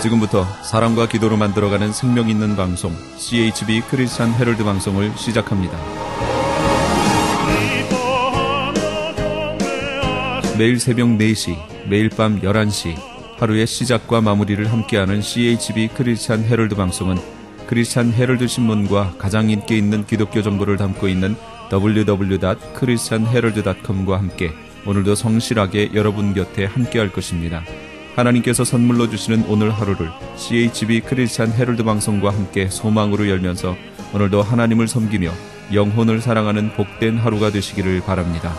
지금부터 사랑과 기도로 만들어가는 생명 있는 방송 CHB 크리스찬 헤럴드 방송을 시작합니다. 매일 새벽 4시, 매일 밤 11시 하루의 시작과 마무리를 함께하는 CHB 크리스찬 헤럴드 방송은 크리스찬 헤럴드 신문과 가장 인기 있는 기독교 정보를 담고 있는 www.christianherald.com과 함께 오늘도 성실하게 여러분 곁에 함께할 것입니다. 하나님께서 선물로 주시는 오늘 하루를 CHB 크리스찬 헤럴드 방송과 함께 소망으로 열면서 오늘도 하나님을 섬기며 영혼을 사랑하는 복된 하루가 되시기를 바랍니다.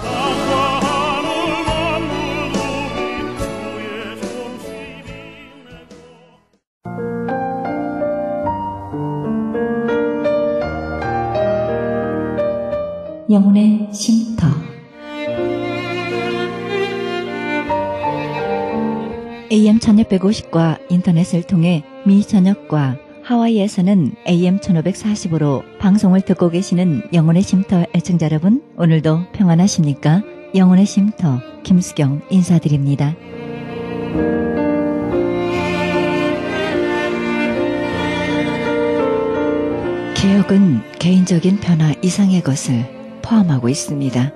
영혼의 쉼터. AM 1650과 인터넷을 통해 미 전역과 하와이에서는 AM 1540으로 방송을 듣고 계시는 영혼의 쉼터 애청자 여러분, 오늘도 평안하십니까? 영혼의 쉼터 김수경 인사드립니다. 개혁은 개인적인 변화 이상의 것을 포함하고 있습니다.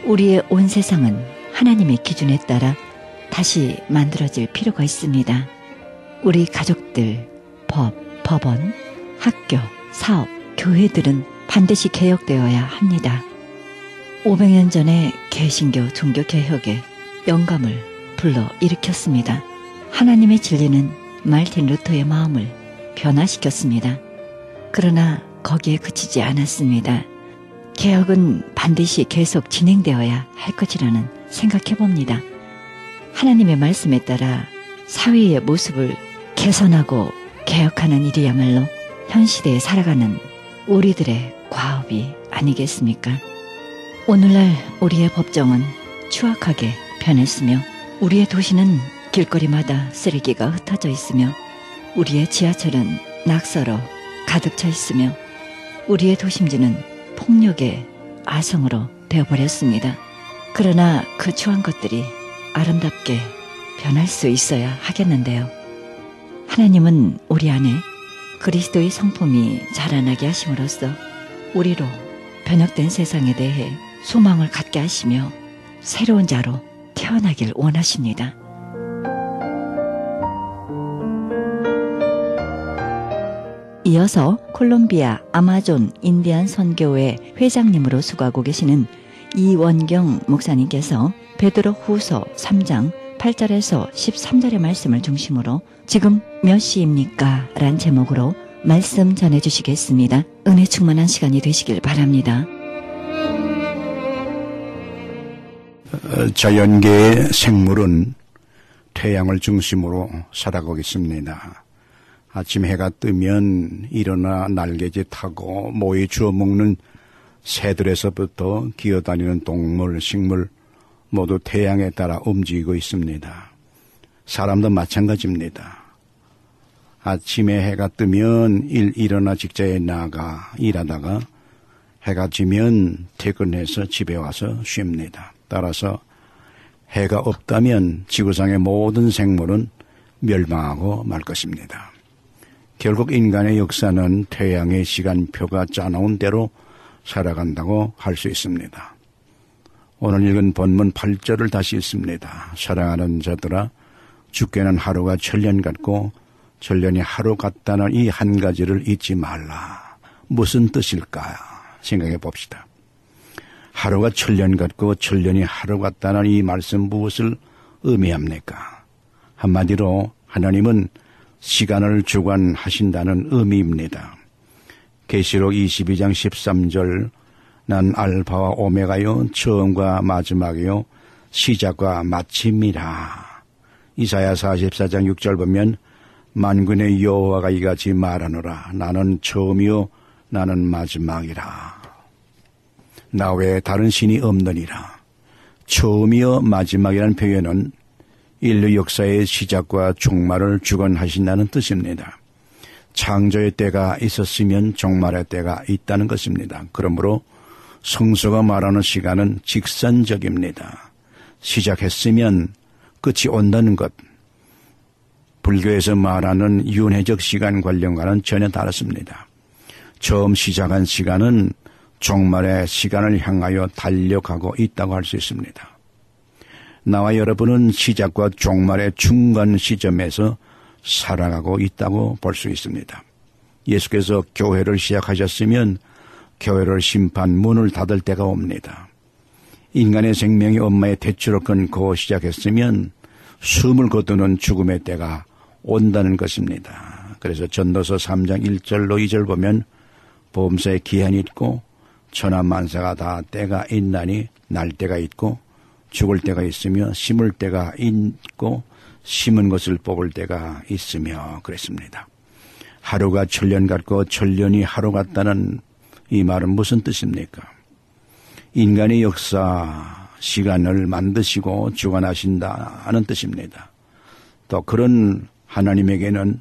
우리의 온 세상은 하나님의 기준에 따라 다시 만들어질 필요가 있습니다. 우리 가족들, 법, 법원, 학교, 사업, 교회들은 반드시 개혁되어야 합니다. 500년 전에 개신교 종교개혁에 영감을 불러일으켰습니다. 하나님의 진리는 말틴 루터의 마음을 변화시켰습니다. 그러나 거기에 그치지 않았습니다. 개혁은 반드시 계속 진행되어야 할 것이라는 생각해봅니다. 하나님의 말씀에 따라 사회의 모습을 개선하고 개혁하는 일이야말로 현 시대에 살아가는 우리들의 과업이 아니겠습니까? 오늘날 우리의 법정은 추악하게 변했으며 우리의 도시는 길거리마다 쓰레기가 흩어져 있으며 우리의 지하철은 낙서로 가득 차 있으며 우리의 도심지는 폭력의 아성으로 되어버렸습니다. 그러나 그 추한 것들이 아름답게 변할 수 있어야 하겠는데요. 하나님은 우리 안에 그리스도의 성품이 자라나게 하심으로써 우리로 변혁된 세상에 대해 소망을 갖게 하시며 새로운 자로 태어나길 원하십니다. 이어서 콜롬비아 아마존 인디안 선교회 회장님으로 수고하고 계시는 이원경 목사님께서 베드로 후서 3장 8절에서 13절의 말씀을 중심으로 지금 몇 시입니까? 란 제목으로 말씀 전해주시겠습니다. 은혜 충만한 시간이 되시길 바랍니다. 자연계의 생물은 태양을 중심으로 살아가고 있습니다. 아침 해가 뜨면 일어나 날개짓하고 모이 주워 먹는 새들에서부터 기어다니는 동물, 식물 모두 태양에 따라 움직이고 있습니다. 사람도 마찬가지입니다. 아침에 해가 뜨면 일어나 직장에 나가 일하다가 해가 지면 퇴근해서 집에 와서 쉽니다. 따라서 해가 없다면 지구상의 모든 생물은 멸망하고 말 것입니다. 결국 인간의 역사는 태양의 시간표가 짜놓은 대로 살아간다고 할 수 있습니다. 오늘 읽은 본문 8절을 다시 읽습니다. 사랑하는 자들아, 주께는 하루가 천년 같고 천년이 하루 같다는 이 한 가지를 잊지 말라. 무슨 뜻일까 생각해 봅시다. 하루가 천년 같고 천년이 하루 같다는 이 말씀 무엇을 의미합니까? 한마디로 하나님은 시간을 주관하신다는 의미입니다. 계시록 22장 13절 난 알파와 오메가요 처음과 마지막이요 시작과 마침이라. 이사야 44장 6절 보면 만군의 여호와가 이같이 말하노라. 나는 처음이요 나는 마지막이라. 나 외에 다른 신이 없느니라. 처음이요 마지막이라는 표현은 인류 역사의 시작과 종말을 주관하신다는 뜻입니다. 창조의 때가 있었으면 종말의 때가 있다는 것입니다. 그러므로 성서가 말하는 시간은 직선적입니다. 시작했으면 끝이 온다는 것. 불교에서 말하는 윤회적 시간 관념과는 전혀 다릅니다. 처음 시작한 시간은 종말의 시간을 향하여 달려가고 있다고 할 수 있습니다. 나와 여러분은 시작과 종말의 중간 시점에서 살아가고 있다고 볼 수 있습니다. 예수께서 교회를 시작하셨으면 교회를 심판 문을 닫을 때가 옵니다. 인간의 생명이 엄마의 태초를 끊고 시작했으면 숨을 거두는 죽음의 때가 온다는 것입니다. 그래서 전도서 3장 1절로 2절 보면 보험사에 기한이 있고 천하만사가 다 때가 있나니 날 때가 있고 죽을 때가 있으며 심을 때가 있고 심은 것을 뽑을 때가 있으며 그랬습니다. 하루가 천년 같고 천년이 하루 같다는 이 말은 무슨 뜻입니까? 인간의 역사, 시간을 만드시고 주관하신다는 뜻입니다. 또 그런 하나님에게는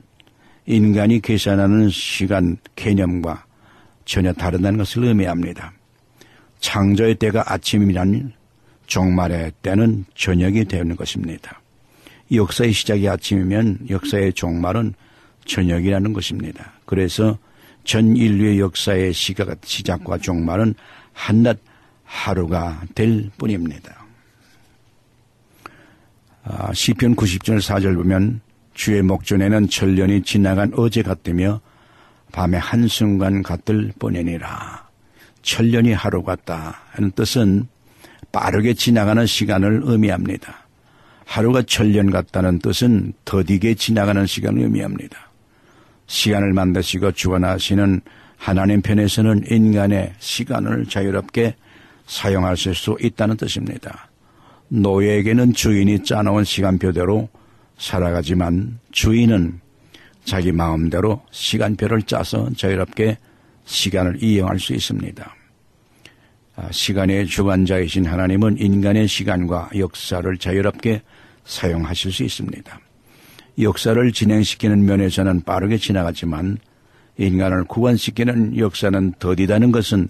인간이 계산하는 시간 개념과 전혀 다르다는 것을 의미합니다. 창조의 때가 아침이라는 종말의 때는 저녁이 되는 것입니다. 역사의 시작이 아침이면 역사의 종말은 저녁이라는 것입니다. 그래서 전 인류의 역사의 시작과 종말은 한낮 하루가 될 뿐입니다. 시편 90절 4절 보면 주의 목전에는 천년이 지나간 어제 같으며 밤의 한순간 같을 뿐이니라. 천년이 하루 같다 하는 뜻은 빠르게 지나가는 시간을 의미합니다. 하루가 천년 같다는 뜻은 더디게 지나가는 시간을 의미합니다. 시간을 만드시고 주관하시는 하나님 편에서는 인간의 시간을 자유롭게 사용하실 수 있다는 뜻입니다. 노예에게는 주인이 짜놓은 시간표대로 살아가지만 주인은 자기 마음대로 시간표를 짜서 자유롭게 시간을 이용할 수 있습니다. 시간의 주관자이신 하나님은 인간의 시간과 역사를 자유롭게 사용하실 수 있습니다. 역사를 진행시키는 면에서는 빠르게 지나가지만 인간을 구원시키는 역사는 더디다는 것은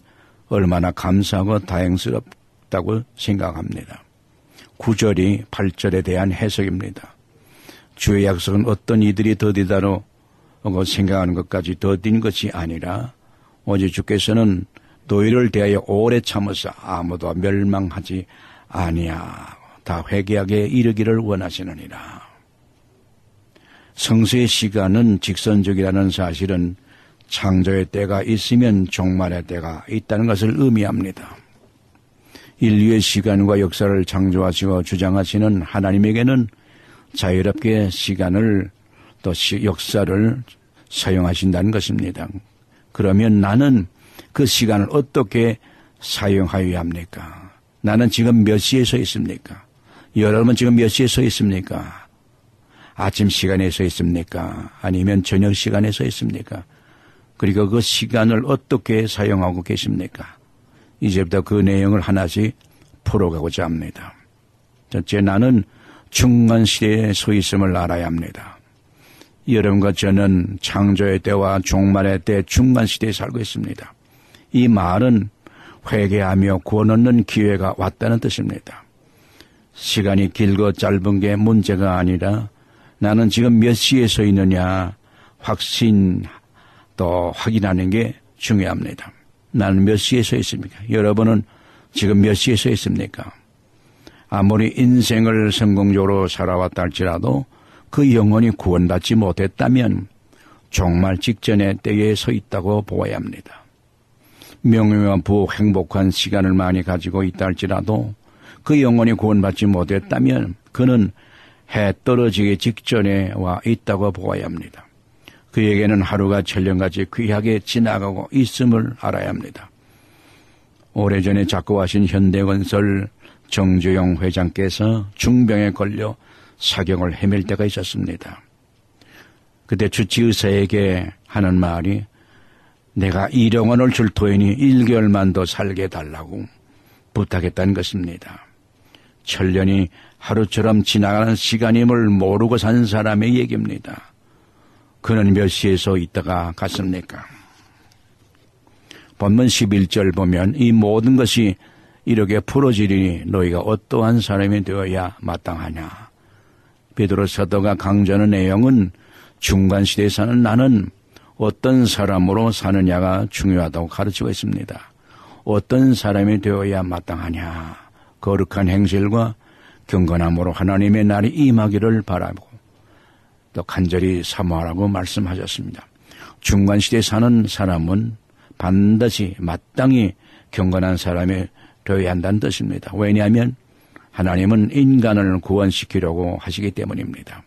얼마나 감사하고 다행스럽다고 생각합니다. 9절이 8절에 대한 해석입니다. 주의 약속은 어떤 이들이 더디다로 생각하는 것까지 더딘 것이 아니라 오직 주께서는 너희를 대하여 오래 참으사 아무도 멸망하지 아니하고 다 회개하게 이르기를 원하시느니라. 성수의 시간은 직선적이라는 사실은 창조의 때가 있으면 종말의 때가 있다는 것을 의미합니다. 인류의 시간과 역사를 창조하시고 주장하시는 하나님에게는 자유롭게 시간을 또 역사를 사용하신다는 것입니다. 그러면 나는 그 시간을 어떻게 사용하여야 합니까? 나는 지금 몇 시에 서 있습니까? 여러분은 지금 몇 시에 서 있습니까? 아침 시간에 서 있습니까? 아니면 저녁 시간에 서 있습니까? 그리고 그 시간을 어떻게 사용하고 계십니까? 이제부터 그 내용을 하나씩 풀어가고자 합니다. 첫째, 나는 중간시대에 서 있음을 알아야 합니다. 여러분과 저는 창조의 때와 종말의 때 중간시대에 살고 있습니다. 이 말은 회개하며 구원 얻는 기회가 왔다는 뜻입니다. 시간이 길고 짧은 게 문제가 아니라 나는 지금 몇 시에 서 있느냐 또 확인하는 게 중요합니다. 나는 몇 시에 서 있습니까? 여러분은 지금 몇 시에 서 있습니까? 아무리 인생을 성공적으로 살아왔다 할지라도 그 영혼이 구원받지 못했다면 종말 직전의 때에 서 있다고 보아야 합니다. 명예와 부와 행복한 시간을 많이 가지고 있다 할지라도 그 영혼이 구원받지 못했다면 그는 해 떨어지기 직전에 와 있다고 보아야 합니다. 그에게는 하루가 천년같이 귀하게 지나가고 있음을 알아야 합니다. 오래전에 작고하신 현대건설 정주영 회장께서 중병에 걸려 사경을 헤맬 때가 있었습니다. 그때 주치의사에게 하는 말이 내가 1억 원을 줄 터이니 1개월만 더 살게 해달라고 부탁했다는 것입니다. 천년이 하루처럼 지나가는 시간임을 모르고 산 사람의 얘기입니다. 그는 몇 시에서 있다가 갔습니까? 본문 11절 보면 이 모든 것이 이렇게 풀어지리니 너희가 어떠한 사람이 되어야 마땅하냐. 베드로 사도가 강조하는 내용은 중간시대에 사는 나는 어떤 사람으로 사느냐가 중요하다고 가르치고 있습니다. 어떤 사람이 되어야 마땅하냐. 거룩한 행실과 경건함으로 하나님의 날이 임하기를 바라고 또 간절히 사모하라고 말씀하셨습니다. 중간시대에 사는 사람은 반드시 마땅히 경건한 사람이 되어야 한다는 뜻입니다. 왜냐하면 하나님은 인간을 구원시키려고 하시기 때문입니다.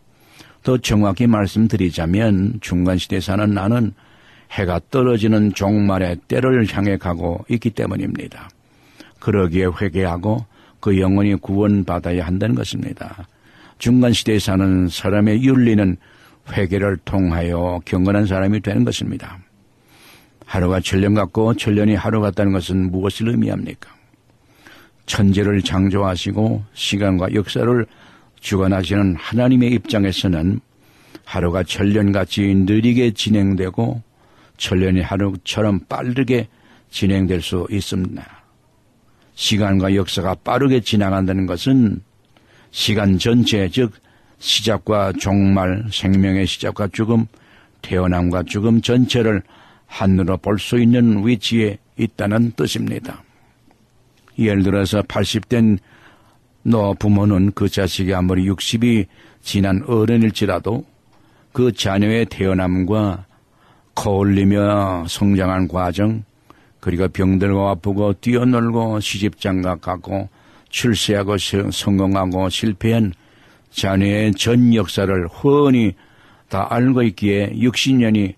더 정확히 말씀드리자면 중간시대에 사는 나는 해가 떨어지는 종말의 때를 향해 가고 있기 때문입니다. 그러기에 회개하고 그 영혼이 구원받아야 한다는 것입니다. 중간시대에 사는 사람의 윤리는 회개를 통하여 경건한 사람이 되는 것입니다. 하루가 천년 같고 천년이 하루 같다는 것은 무엇을 의미합니까? 천지를 창조하시고 시간과 역사를 주관하시는 하나님의 입장에서는 하루가 천년같이 느리게 진행되고 천년이 하루처럼 빠르게 진행될 수 있습니다. 시간과 역사가 빠르게 지나간다는 것은 시간 전체, 즉 시작과 종말, 생명의 시작과 죽음, 태어남과 죽음 전체를 한눈으로 볼 수 있는 위치에 있다는 뜻입니다. 예를 들어서 80된 너 부모는 그 자식이 아무리 60이 지난 어른일지라도 그 자녀의 태어남과 거울리며 성장한 과정, 그리고 병들고 아프고 뛰어놀고 시집장가 가고 출세하고 성공하고 실패한 자녀의 전 역사를 훤히 다 알고 있기에 60년이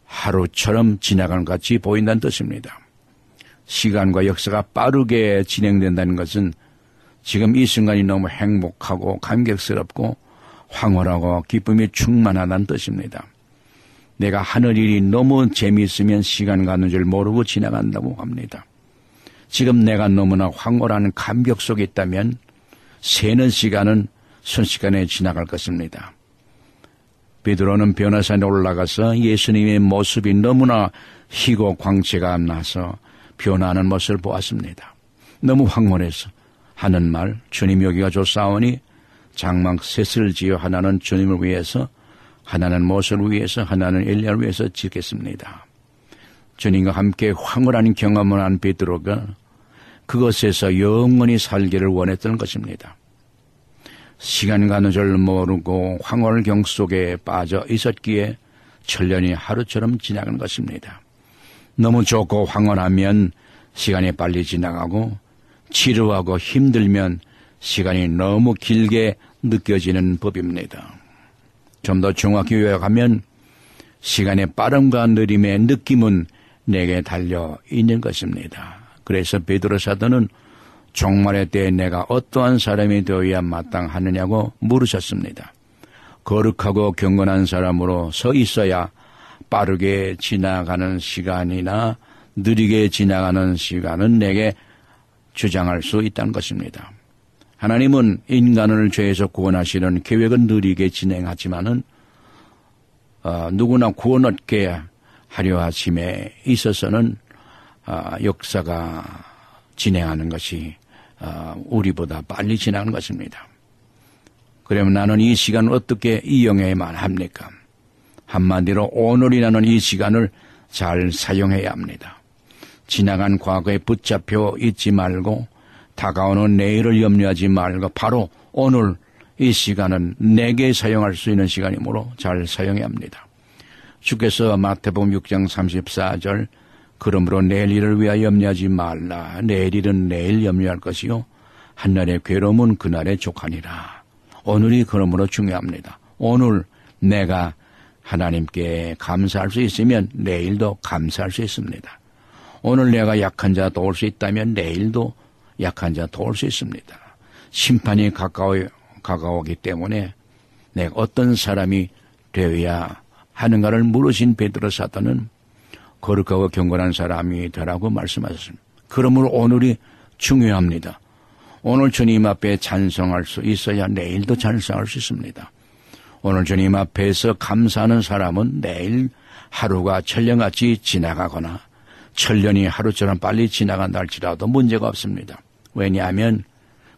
하루처럼 지나간 것 같이 보인다는 뜻입니다. 시간과 역사가 빠르게 진행된다는 것은 지금 이 순간이 너무 행복하고 감격스럽고 황홀하고 기쁨이 충만하다는 뜻입니다. 내가 하는 일이 너무 재미있으면 시간 가는 줄 모르고 지나간다고 합니다. 지금 내가 너무나 황홀한 감격 속에 있다면 새는 시간은 순식간에 지나갈 것입니다. 베드로는 변화산에 올라가서 예수님의 모습이 너무나 희고 광채가 나서 변화하는 모습을 보았습니다. 너무 황홀해서 하는 말, 주님 여기가 좋사오니 장막 셋을 지어 하나는 주님을 위해서, 하나는 모세를 위해서, 하나는 엘리야를 위해서 짓겠습니다. 주님과 함께 황홀한 경험을 한 베드로가 그것에서 영원히 살기를 원했던 것입니다. 시간 가는 줄 모르고 황홀경 속에 빠져 있었기에 천년이 하루처럼 지나간 것입니다. 너무 좋고 황홀하면 시간이 빨리 지나가고 지루하고 힘들면 시간이 너무 길게 느껴지는 법입니다. 좀 더 정확히 요약하면 시간의 빠름과 느림의 느낌은 내게 달려 있는 것입니다. 그래서 베드로 사도는 종말의 때에 내가 어떠한 사람이 되어야 마땅하느냐고 물으셨습니다. 거룩하고 경건한 사람으로 서 있어야 빠르게 지나가는 시간이나 느리게 지나가는 시간은 내게 주장할 수 있다는 것입니다. 하나님은 인간을 죄에서 구원하시는 계획은 느리게 진행하지만은 누구나 구원 얻게 하려 하심에 있어서는 역사가 진행하는 것이 우리보다 빨리 지나가는 것입니다. 그러면 나는 이 시간을 어떻게 이용해야만 합니까? 한마디로 오늘이라는 이 시간을 잘 사용해야 합니다. 지나간 과거에 붙잡혀 있지 말고 다가오는 내일을 염려하지 말고 바로 오늘 이 시간은 내게 사용할 수 있는 시간이므로 잘 사용해야 합니다. 주께서 마태복음 6장 34절 그러므로 내일 일을 위하여 염려하지 말라. 내일 일은 내일 염려할 것이요 한날의 괴로움은 그날에 족하니라. 오늘이 그러므로 중요합니다. 오늘 내가 하나님께 감사할 수 있으면 내일도 감사할 수 있습니다. 오늘 내가 약한 자 도울 수 있다면 내일도 약한 자 도울 수 있습니다. 심판이 가까워오기 때문에 내가 어떤 사람이 되어야 하는가를 물으신 베드로 사도는 거룩하고 경건한 사람이 되라고 말씀하셨습니다. 그러므로 오늘이 중요합니다. 오늘 주님 앞에 찬송할 수 있어야 내일도 찬송할 수 있습니다. 오늘 주님 앞에서 감사하는 사람은 내일 하루가 천년같이 지나가거나 천년이 하루처럼 빨리 지나간다 할지라도 문제가 없습니다. 왜냐하면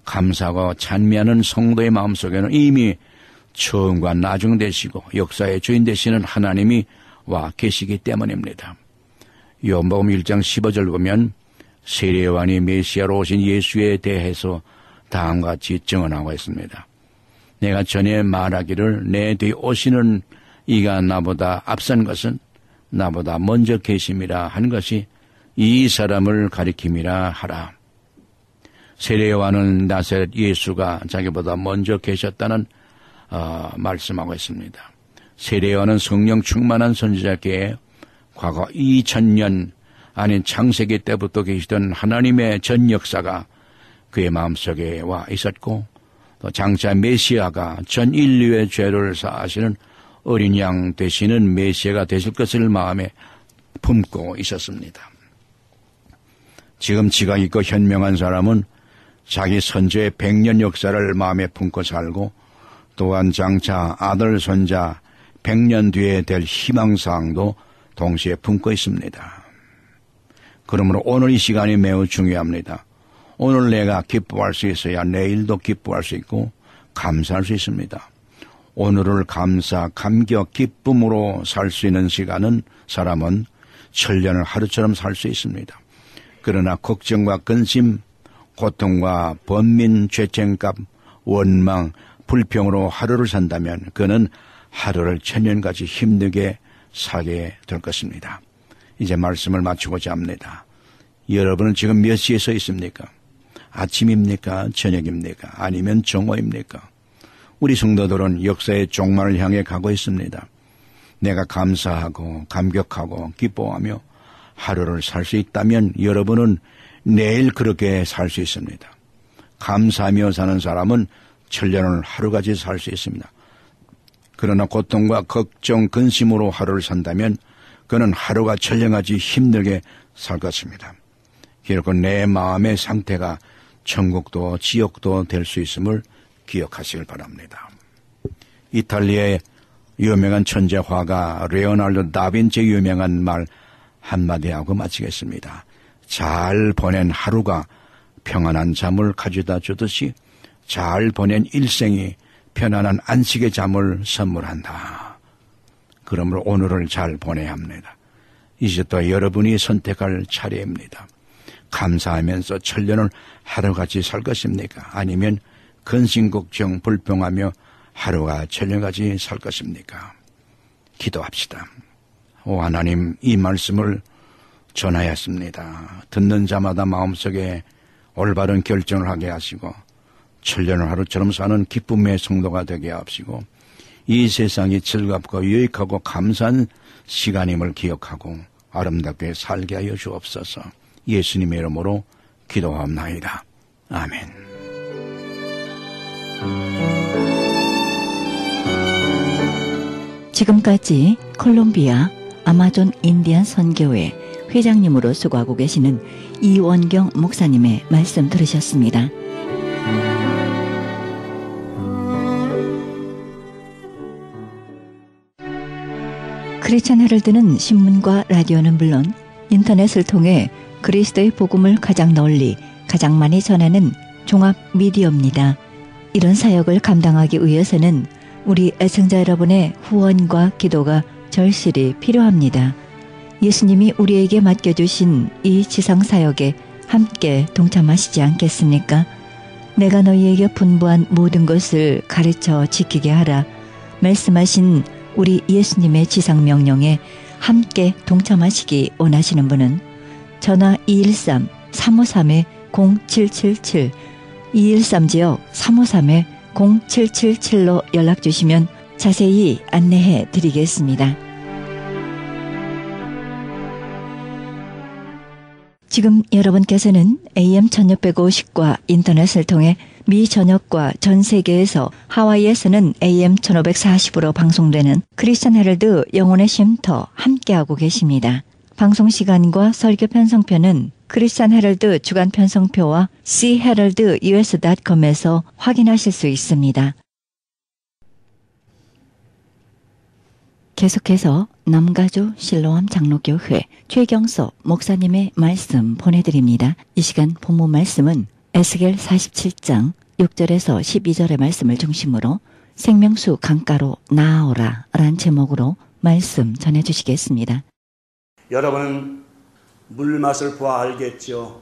감사하고 찬미하는 성도의 마음속에는 이미 처음과 나중 되시고 역사의 주인 되시는 하나님이 와 계시기 때문입니다. 요한복음 1장 15절 보면 세례요한이 메시아로 오신 예수에 대해서 다음과 같이 증언하고 있습니다. 내가 전에 말하기를 내 뒤에 오시는 이가 나보다 앞선 것은 나보다 먼저 계심이라 한 것이 이 사람을 가리킴이라 하라. 세례요한은 나사렛 예수가 자기보다 먼저 계셨다는 말씀하고 있습니다. 세례요한은 성령 충만한 선지자께 과거 2000년 아닌 창세기 때부터 계시던 하나님의 전 역사가 그의 마음속에 와 있었고 또 장차 메시아가 전 인류의 죄를 사하시는 어린 양 되시는 메시아가 되실 것을 마음에 품고 있었습니다. 지금 지각 있고 현명한 사람은 자기 선조의 100년 역사를 마음에 품고 살고 또한 장차 아들 손자 100년 뒤에 될 희망사항도 동시에 품고 있습니다. 그러므로 오늘 이 시간이 매우 중요합니다. 오늘 내가 기뻐할 수 있어야 내일도 기뻐할 수 있고 감사할 수 있습니다. 오늘을 감사, 감격, 기쁨으로 살 수 있는 사람은 천년을 하루처럼 살 수 있습니다. 그러나 걱정과 근심, 고통과 번민, 죄책감, 원망, 불평으로 하루를 산다면 그는 하루를 천년까지 힘들게 살게 될 것입니다. 이제 말씀을 마치고자 합니다. 여러분은 지금 몇 시에 서 있습니까? 아침입니까? 저녁입니까? 아니면 정오입니까? 우리 성도들은 역사의 종말을 향해 가고 있습니다. 내가 감사하고 감격하고 기뻐하며 하루를 살 수 있다면 여러분은 내일 그렇게 살 수 있습니다. 감사하며 사는 사람은 천년을 하루같이 살 수 있습니다. 그러나 고통과 걱정, 근심으로 하루를 산다면 그는 하루가 천년같이 힘들게 살 것입니다. 결국 내 마음의 상태가 천국도 지옥도 될 수 있음을 기억하시길 바랍니다. 이탈리아의 유명한 천재 화가 레오나르도 다빈치의 유명한 말 한마디 하고 마치겠습니다. 잘 보낸 하루가 평안한 잠을 가져다 주듯이 잘 보낸 일생이 편안한 안식의 잠을 선물한다. 그러므로 오늘을 잘 보내야 합니다. 이제 또 여러분이 선택할 차례입니다. 감사하면서 천년을 하루같이 살 것입니까? 아니면 근심 걱정 불평하며 하루가 천년같이 살 것입니까? 기도합시다. 오 하나님, 이 말씀을 전하였습니다. 듣는 자마다 마음속에 올바른 결정을 하게 하시고 천년을 하루처럼 사는 기쁨의 성도가 되게 하시고 이 세상이 즐겁고 유익하고 감사한 시간임을 기억하고 아름답게 살게 하여 주옵소서. 예수님의 이름으로 기도하옵나이다. 아멘. 지금까지 콜롬비아 아마존 인디안 선교회 회장님으로 수고하고 계시는 이원경 목사님의 말씀 들으셨습니다. 크리스천 헤럴드는 신문과 라디오는 물론 인터넷을 통해 그리스도의 복음을 가장 널리 가장 많이 전하는 종합 미디어입니다. 이런 사역을 감당하기 위해서는 우리 애청자 여러분의 후원과 기도가 절실히 필요합니다. 예수님이 우리에게 맡겨주신 이 지상사역에 함께 동참하시지 않겠습니까? 내가 너희에게 분부한 모든 것을 가르쳐 지키게 하라 말씀하신 우리 예수님의 지상명령에 함께 동참하시기 원하시는 분은 전화 213-353-0777 213지역 353-0777로 연락주시면 자세히 안내해 드리겠습니다. 지금 여러분께서는 AM 1650과 인터넷을 통해 미 전역과 전 세계에서 하와이에서는 AM 1540으로 방송되는 크리스천 헤럴드 영혼의 쉼터 함께하고 계십니다. 방송 시간과 설교 편성표는 크리스천 헤럴드 주간 편성표와 cheheraldus.com에서 확인하실 수 있습니다. 계속해서 남가주 실로암 장로교회 최경석 목사님의 말씀 보내드립니다. 이 시간 본문 말씀은 에스겔 47장 6절에서 12절의 말씀을 중심으로 생명수 강가로 나아오라 라는 제목으로 말씀 전해주시겠습니다. 여러분은 물맛을 보아 알겠죠.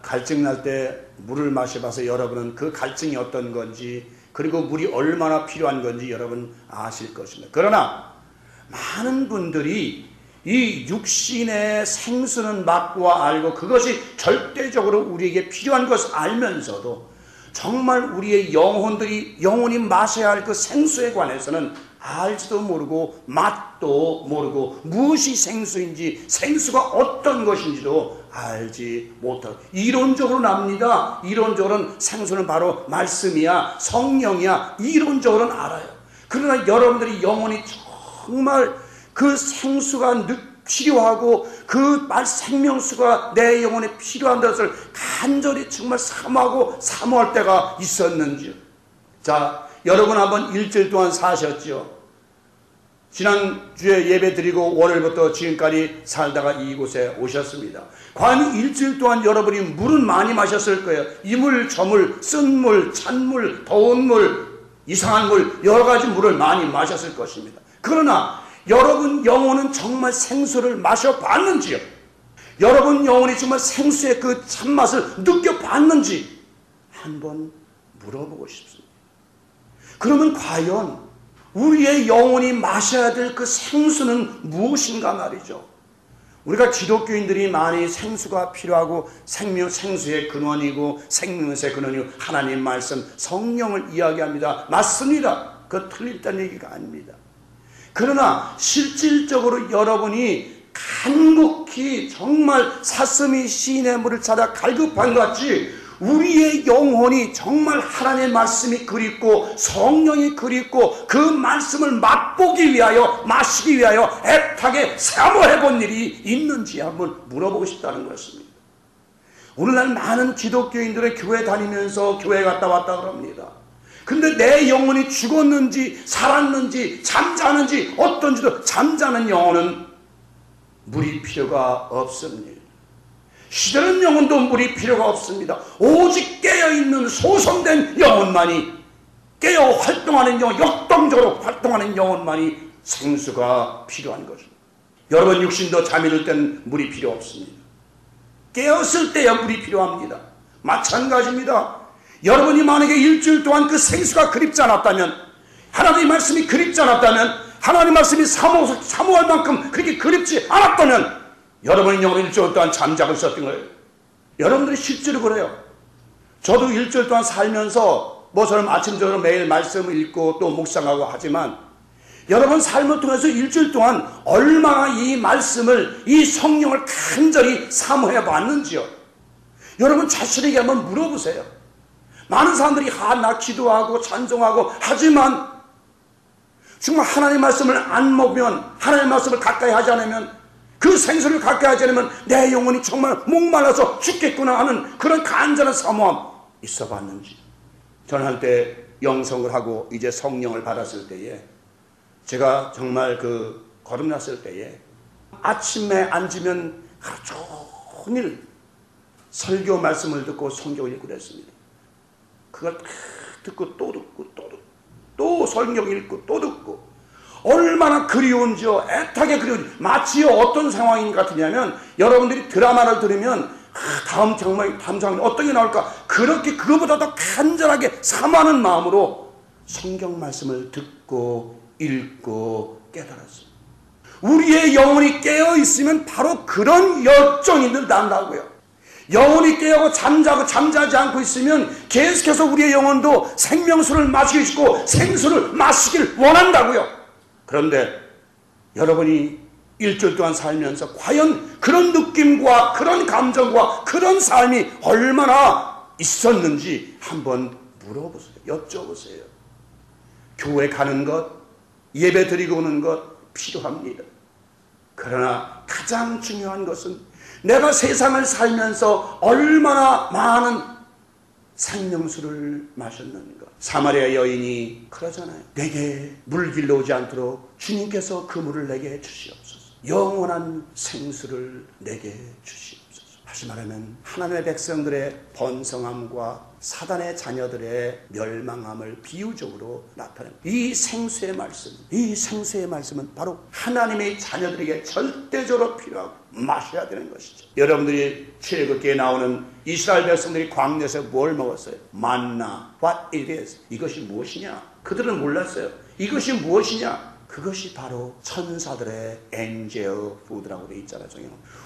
갈증 날 때 물을 마셔봐서 여러분은 그 갈증이 어떤 건지, 그리고 물이 얼마나 필요한 건지 여러분 아실 것입니다. 그러나 많은 분들이 이 육신의 생수는 맛보아 알고 그것이 절대적으로 우리에게 필요한 것을 알면서도 정말 우리의 영혼이 마셔야 할 그 생수에 관해서는 알지도 모르고 맛도 모르고 무엇이 생수인지, 생수가 어떤 것인지도 알지 못하고, 이론적으로 납니다. 이론적으로는 생수는 바로 말씀이야, 성령이야, 이론적으로는 알아요. 그러나 여러분들이 영혼이 정말 그 생수가 필요하고 그 생명수가 내 영혼에 필요한 것을 간절히 정말 사모할 때가 있었는지요. 자, 여러분 한번 일주일 동안 사셨죠. 지난주에 예배 드리고 월요일부터 지금까지 살다가 이곳에 오셨습니다. 과연 일주일 동안 여러분이 물은 많이 마셨을 거예요. 이물, 저물, 쓴 물, 찬물, 더운 물, 이상한 물, 여러 가지 물을 많이 마셨을 것입니다. 그러나 여러분 영혼은 정말 생수를 마셔봤는지요? 여러분 영혼이 정말 생수의 그 참맛을 느껴봤는지 한번 물어보고 싶습니다. 그러면 과연 우리의 영혼이 마셔야 될 그 생수는 무엇인가 말이죠. 우리가 기독교인들이 많이 생수가 필요하고 생수의 근원이고 생명의 근원이고 하나님 말씀, 성령을 이야기합니다. 맞습니다. 그거 틀렸다는 얘기가 아닙니다. 그러나 실질적으로 여러분이 간곡히 정말 사슴이 시인의 물을 찾아 갈급한 것 같이 우리의 영혼이 정말 하나님의 말씀이 그립고 성령이 그립고 그 말씀을 맛보기 위하여, 마시기 위하여 애타게 사모해 본 일이 있는지 한번 물어보고 싶다는 것입니다. 오늘날 많은 기독교인들의 교회 다니면서 교회 갔다 왔다 그럽니다. 근데 내 영혼이 죽었는지 살았는지 잠자는지 어떤지도, 잠자는 영혼은 물이 필요가 없습니다. 시드는 영혼도 물이 필요가 없습니다. 오직 깨어있는 소성된 영혼만이, 깨어 활동하는 영혼, 역동적으로 활동하는 영혼만이 생수가 필요한 것입니다. 여러분 육신도 잠이 들 땐 물이 필요 없습니다. 깨었을 때야 물이 필요합니다. 마찬가지입니다. 여러분이 만약에 일주일 동안 그 생수가 그립지 않았다면, 하나님의 말씀이 그립지 않았다면, 하나님의 말씀이 사모할 만큼 그렇게 그립지 않았다면 여러분의 영혼은 일주일 동안 잠자고 있었던 거예요. 여러분들이 실제로 그래요. 저도 일주일 동안 살면서 저는 아침 저녁 매일 말씀을 읽고 또 묵상하고 하지만 여러분 삶을 통해서 일주일 동안 얼마나 이 말씀을, 이 성령을 간절히 사모해 봤는지요. 여러분 자신에게 한번 물어보세요. 많은 사람들이 나 기도하고 찬송하고 하지만 정말 하나님의 말씀을 안 먹으면, 하나님의 말씀을 가까이 하지 않으면, 그 생수를 가까이 하지 않으면 내 영혼이 정말 목말라서 죽겠구나 하는 그런 간절한 사모함 있어 봤는지. 저는 한때 영성을 하고 이제 성령을 받았을 때에, 제가 정말 거듭났을 때에 아침에 앉으면 하루 종일 설교 말씀을 듣고 성경을 읽고 그랬습니다. 그걸 듣고 또 듣고 또 듣고 또 성경 읽고 또 듣고, 얼마나 그리운지요. 애타게 그리운지. 마치 어떤 상황인 것 같으냐면, 여러분들이 드라마를 들으면 다음 장면 어떤 게 나올까, 그렇게 그거보다 더 간절하게 사모하는 마음으로 성경 말씀을 듣고 읽고 깨달았습니다. 우리의 영혼이 깨어있으면 바로 그런 열정이 늘 난다고요. 영혼이 깨어고 잠자지 않고 있으면 계속해서 우리의 영혼도 생명수를 마시고 싶고 생수를 마시길 원한다고요. 그런데 여러분이 일주일 동안 살면서 과연 그런 느낌과 그런 감정과 그런 삶이 얼마나 있었는지 한번 물어보세요. 여쭤보세요. 교회 가는 것, 예배 드리고 오는 것 필요합니다. 그러나 가장 중요한 것은 내가 세상을 살면서 얼마나 많은 생명수를 마셨는가. 사마리아 여인이 그러잖아요. 내게 물 길러오지 않도록 주님께서 그 물을 내게 주시옵소서. 영원한 생수를 내게 주시옵소서. 다시 말하면 하나님의 백성들의 번성함과 사단의 자녀들의 멸망함을 비유적으로 나타냅니다. 이 생수의 말씀은 바로 하나님의 자녀들에게 절대적으로 필요하고 마셔야 되는 것이죠. 여러분들이 출애굽기에 나오는 이스라엘 백성들이 광야에서 뭘 먹었어요? 만나, what it is. 이것이 무엇이냐? 그들은 몰랐어요. 이것이 무엇이냐? 그것이 바로 천사들의 angel food라고 되어 있잖아요.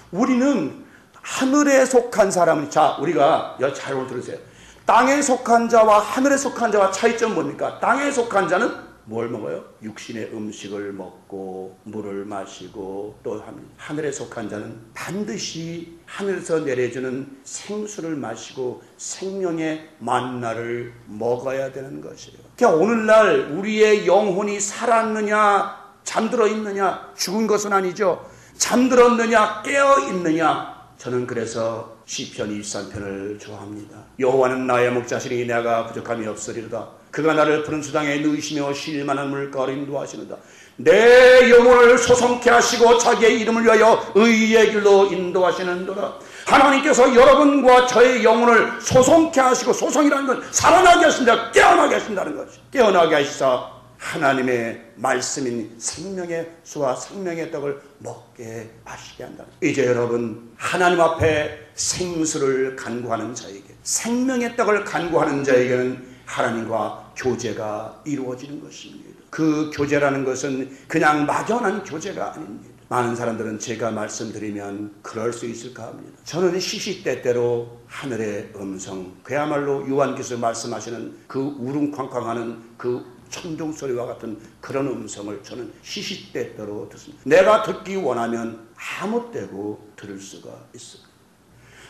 우리는 하늘에 속한 사람은, 자, 우리가 잘 들으세요. 땅에 속한 자와 하늘에 속한 자와 차이점은 뭡니까? 땅에 속한 자는 뭘 먹어요? 육신의 음식을 먹고 물을 마시고 또 합니다. 하늘에 속한 자는 반드시 하늘에서 내려주는 생수를 마시고 생명의 만나를 먹어야 되는 것이에요. 그러니까 오늘날 우리의 영혼이 살았느냐 잠들어 있느냐 죽은 것은 아니죠. 잠들었느냐 깨어 있느냐. 저는 그래서 시편 23편을 좋아합니다. 여호와는 나의 목자시니 내가 부족함이 없으리로다. 그가 나를 푸른 수당에 누이시며 쉴 만한 물가로 인도하시는다. 내 영혼을 소성케 하시고 자기의 이름을 위하여 의의 길로 인도하시는도다. 하나님께서 여러분과 저의 영혼을 소성케 하시고, 소성이라는 건 살아나게 하신다, 깨어나게 하신다는 것이죠. 깨어나게 하시사 하나님의 말씀인 생명의 수와 생명의 떡을 먹게 마시게 한다. 이제 여러분, 하나님 앞에 생수를 간구하는 자에게, 생명의 떡을 간구하는 자에게는 하나님과 교제가 이루어지는 것입니다. 그 교제라는 것은 그냥 막연한 교제가 아닙니다. 많은 사람들은 제가 말씀드리면 그럴 수 있을까 합니다. 저는 시시때때로 하늘의 음성, 그야말로 요한께서 말씀하시는 그 우릉쾅쾅하는 그 천둥 소리와 같은 그런 음성을 저는 시시때때로 듣습니다. 내가 듣기 원하면 아무 때고 들을 수가 있습니다.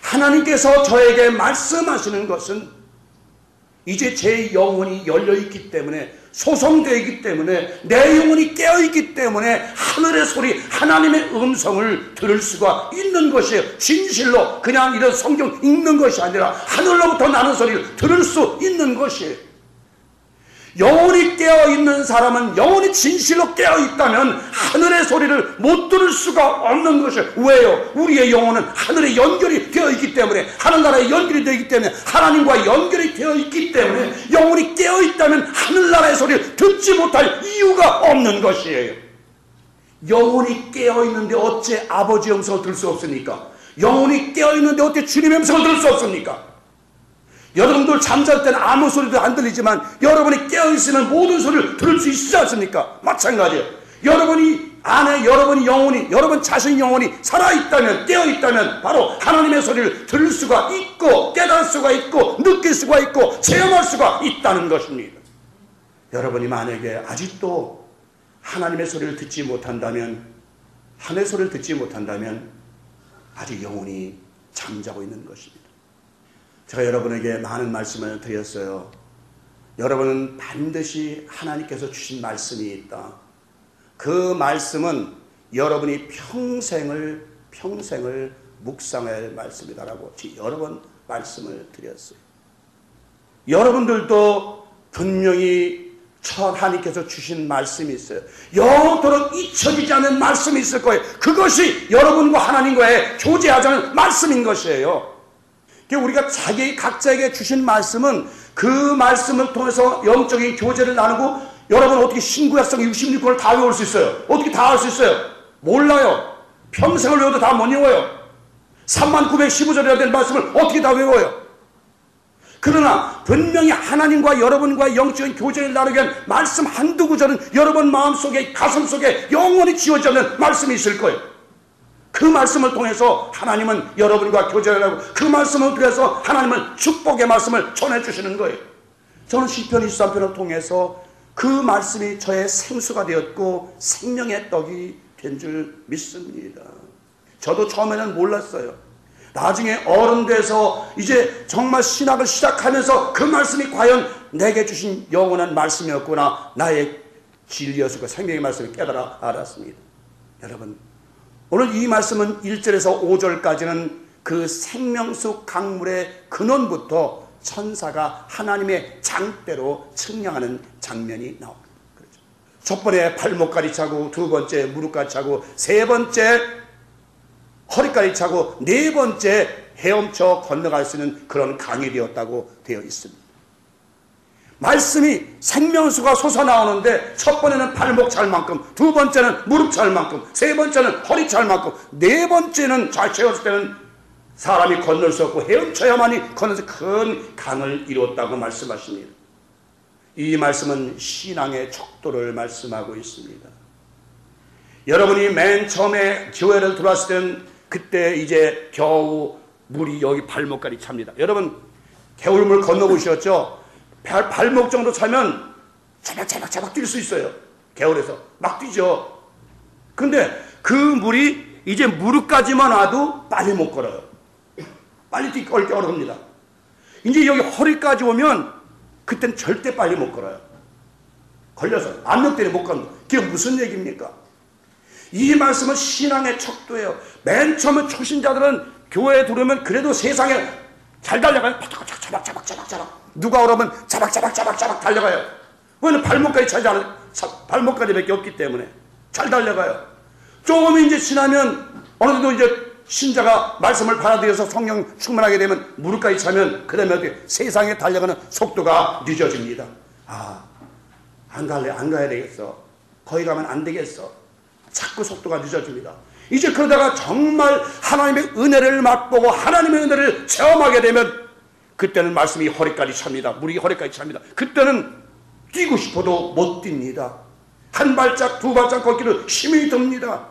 하나님께서 저에게 말씀하시는 것은 이제 제 영혼이 열려있기 때문에, 소성되어 있기 때문에, 내 영혼이 깨어있기 때문에 하늘의 소리, 하나님의 음성을 들을 수가 있는 것이에요. 진실로 그냥 이런 성경 읽는 것이 아니라 하늘로부터 나는 소리를 들을 수 있는 것이에요. 영혼이 깨어있는 사람은, 영혼이 진실로 깨어있다면 하늘의 소리를 못 들을 수가 없는 것이에요. 왜요? 우리의 영혼은 하늘에 연결이 되어 있기 때문에, 하늘나라에 연결이 되어 있기 때문에, 하나님과 연결이 되어 있기 때문에 영혼이 깨어있다면 하늘나라의 소리를 듣지 못할 이유가 없는 것이에요. 영혼이 깨어있는데 어째 아버지의 음성을 들을 수 없습니까? 영혼이 깨어있는데 어째 주님의 음성을 들을 수 없습니까? 여러분들 잠잘 때는 아무 소리도 안 들리지만 여러분이 깨어있으면 모든 소리를 들을 수 있지 않습니까? 마찬가지예요. 여러분이 안에, 여러분이 영혼이, 여러분 자신 영혼이 살아있다면, 깨어있다면 바로 하나님의 소리를 들을 수가 있고, 깨달을 수가 있고, 느낄 수가 있고, 체험할 수가 있다는 것입니다. 여러분이 만약에 아직도 하나님의 소리를 듣지 못한다면, 하늘의 소리를 듣지 못한다면 아직 영혼이 잠자고 있는 것입니다. 제가 여러분에게 많은 말씀을 드렸어요. 여러분은 반드시 하나님께서 주신 말씀이 있다. 그 말씀은 여러분이 평생을 묵상할 말씀이다라고 여러 번 말씀을 드렸어요. 여러분들도 분명히 하나님께서 주신 말씀이 있어요. 영원토록 잊혀지지 않는 말씀이 있을 거예요. 그것이 여러분과 하나님과의 교제하자는 말씀인 것이에요. 우리가 각자에게 주신 말씀은 그 말씀을 통해서 영적인 교제를 나누고, 여러분 어떻게 신구약성 66권을 다 외울 수 있어요? 어떻게 다 할 수 있어요? 몰라요. 평생을 외워도 다 못 외워요. 3915절이나 된 말씀을 어떻게 다 외워요? 그러나 분명히 하나님과 여러분과 영적인 교제를 나누기 위한 말씀 한두 구절은 여러분 마음속에, 가슴속에 영원히 지워지지 않는 말씀이 있을 거예요. 그 말씀을 통해서 하나님은 여러분과 교제를 하고, 그 말씀을 통해서 하나님은 축복의 말씀을 전해주시는 거예요. 저는 시편 23편을 통해서 그 말씀이 저의 생수가 되었고 생명의 떡이 된 줄 믿습니다. 저도 처음에는 몰랐어요. 나중에 어른 돼서 이제 정말 신학을 시작하면서 그 말씀이 과연 내게 주신 영원한 말씀이었구나, 나의 진리였고 생명의 말씀을 깨달아 알았습니다. 여러분, 오늘 이 말씀은 1절에서 5절까지는 그 생명수 강물의 근원부터 천사가 하나님의 장대로 측량하는 장면이 나옵니다. 그렇죠. 첫 번째 발목까지 차고, 두 번째 무릎까지 차고, 세 번째 허리까지 차고, 네 번째 헤엄쳐 건너갈 수 있는 그런 강이 되었다고 되어 있습니다. 말씀이 생명수가 솟아나오는데 첫 번째는 발목 찰만큼, 두 번째는 무릎 찰만큼, 세 번째는 허리 찰만큼, 네 번째는 잘 채웠을 때는 사람이 건널 수 없고 헤엄쳐야만이 건너서 큰 강을 이루었다고 말씀하십니다. 이 말씀은 신앙의 척도를 말씀하고 있습니다. 여러분이 맨 처음에 교회를 들어왔을 때는 그때 이제 겨우 물이 여기 발목까지 찹니다. 여러분 겨울물 건너보셨죠? 발목 정도 차면 자박자박 뛸 수 있어요. 겨울에서 막 뛰죠. 근데 그 물이 이제 무릎까지만 와도 빨리 못 걸어요. 빨리 뛰기 어렵습니다. 이제 여기 허리까지 오면 그때는 절대 빨리 못 걸어요. 걸려서 압력 때문에 못 걷는. 그게 무슨 얘기입니까? 이 말씀은 신앙의 척도예요. 맨 처음에 초신자들은 교회에 들어오면 그래도 세상에 잘 달려가요. 자박. 누가 오라면 자박 달려가요. 왜냐면 발목까지 차지 않아요. 발목까지밖에 없기 때문에 잘 달려가요. 조금 이제 지나면 어느 정도 이제 신자가 말씀을 받아들여서 성령 충만하게 되면 무릎까지 차면 그 다음에 어떻게 세상에 달려가는 속도가 늦어집니다. 안 가야 되겠어. 거기 가면 안 되겠어. 자꾸 속도가 늦어집니다. 이제 그러다가 정말 하나님의 은혜를 맛보고 하나님의 은혜를 체험하게 되면 그때는 말씀이 허리까지 찹니다. 물이 허리까지 찹니다. 그때는 뛰고 싶어도 못 뜁니다. 한 발짝 두 발짝 걷기를 힘이 듭니다.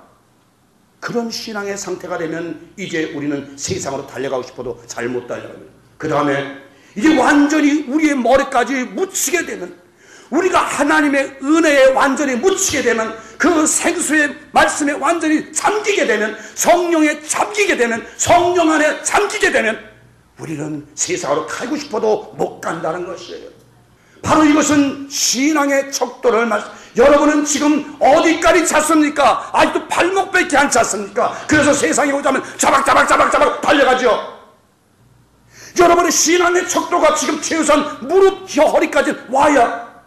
그런 신앙의 상태가 되면 이제 우리는 세상으로 달려가고 싶어도 잘 못 달려갑니다. 그 다음에 이제 완전히 우리의 머리까지 묻히게 되면, 우리가 하나님의 은혜에 완전히 묻히게 되면, 그 생수의 말씀에 완전히 잠기게 되면, 성령에 잠기게 되면, 성령 안에 잠기게 되면 우리는 세상으로 가고 싶어도 못 간다는 것이에요. 바로 이것은 신앙의 척도를 여러분은 지금 어디까지 찼습니까? 아직도 발목밖에 안 찼습니까? 그래서 세상에 오자면 자박 달려가죠. 여러분의 신앙의 척도가 지금 최소한 무릎, 허리까지 와야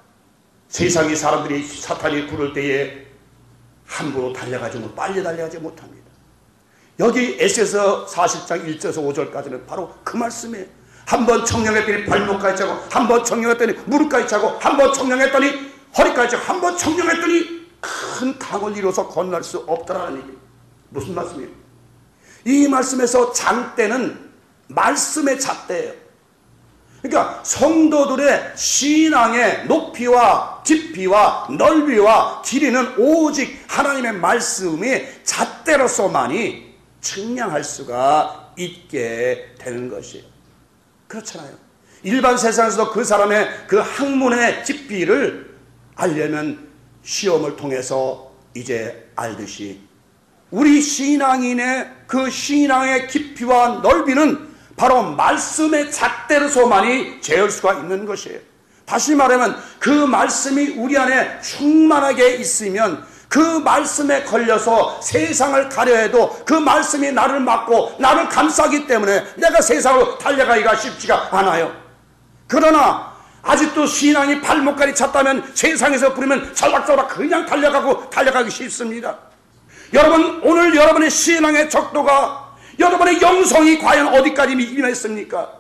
세상의 사람들이 사탄이 부를 때에 함부로 달려가지 못, 빨리 달려가지 못합니다. 여기 에스에서 40장 1절에서 5절까지는 바로 그 말씀이에요. 한번 청령했더니 발목까지 차고, 한번 청령했더니 무릎까지 차고, 한번 청령했더니 허리까지 차고, 한번 청령했더니 큰 강을 이뤄서 건널 수 없더라는 얘기예요. 무슨 말씀이에요? 이 말씀에서 장대는 말씀의 잣대예요. 그러니까 성도들의 신앙의 높이와 깊이와 넓이와 길이는 오직 하나님의 말씀의 잣대로서만이 측량할 수가 있게 되는 것이에요. 그렇잖아요. 일반 세상에서도 그 사람의 그 학문의 깊이를 알려면 시험을 통해서 이제 알듯이 우리 신앙인의 그 신앙의 깊이와 넓이는 바로 말씀의 잣대로서만이 재을 수가 있는 것이에요. 다시 말하면 그 말씀이 우리 안에 충만하게 있으면 그 말씀에 걸려서 세상을 가려 해도 그 말씀이 나를 막고 나를 감싸기 때문에 내가 세상으로 달려가기가 쉽지가 않아요. 그러나 아직도 신앙이 발목까지 찼다면 세상에서 부르면 잘락잘락 그냥 달려가기 쉽습니다. 여러분, 오늘 여러분의 신앙의 척도가, 여러분의 영성이 과연 어디까지 임했습니까?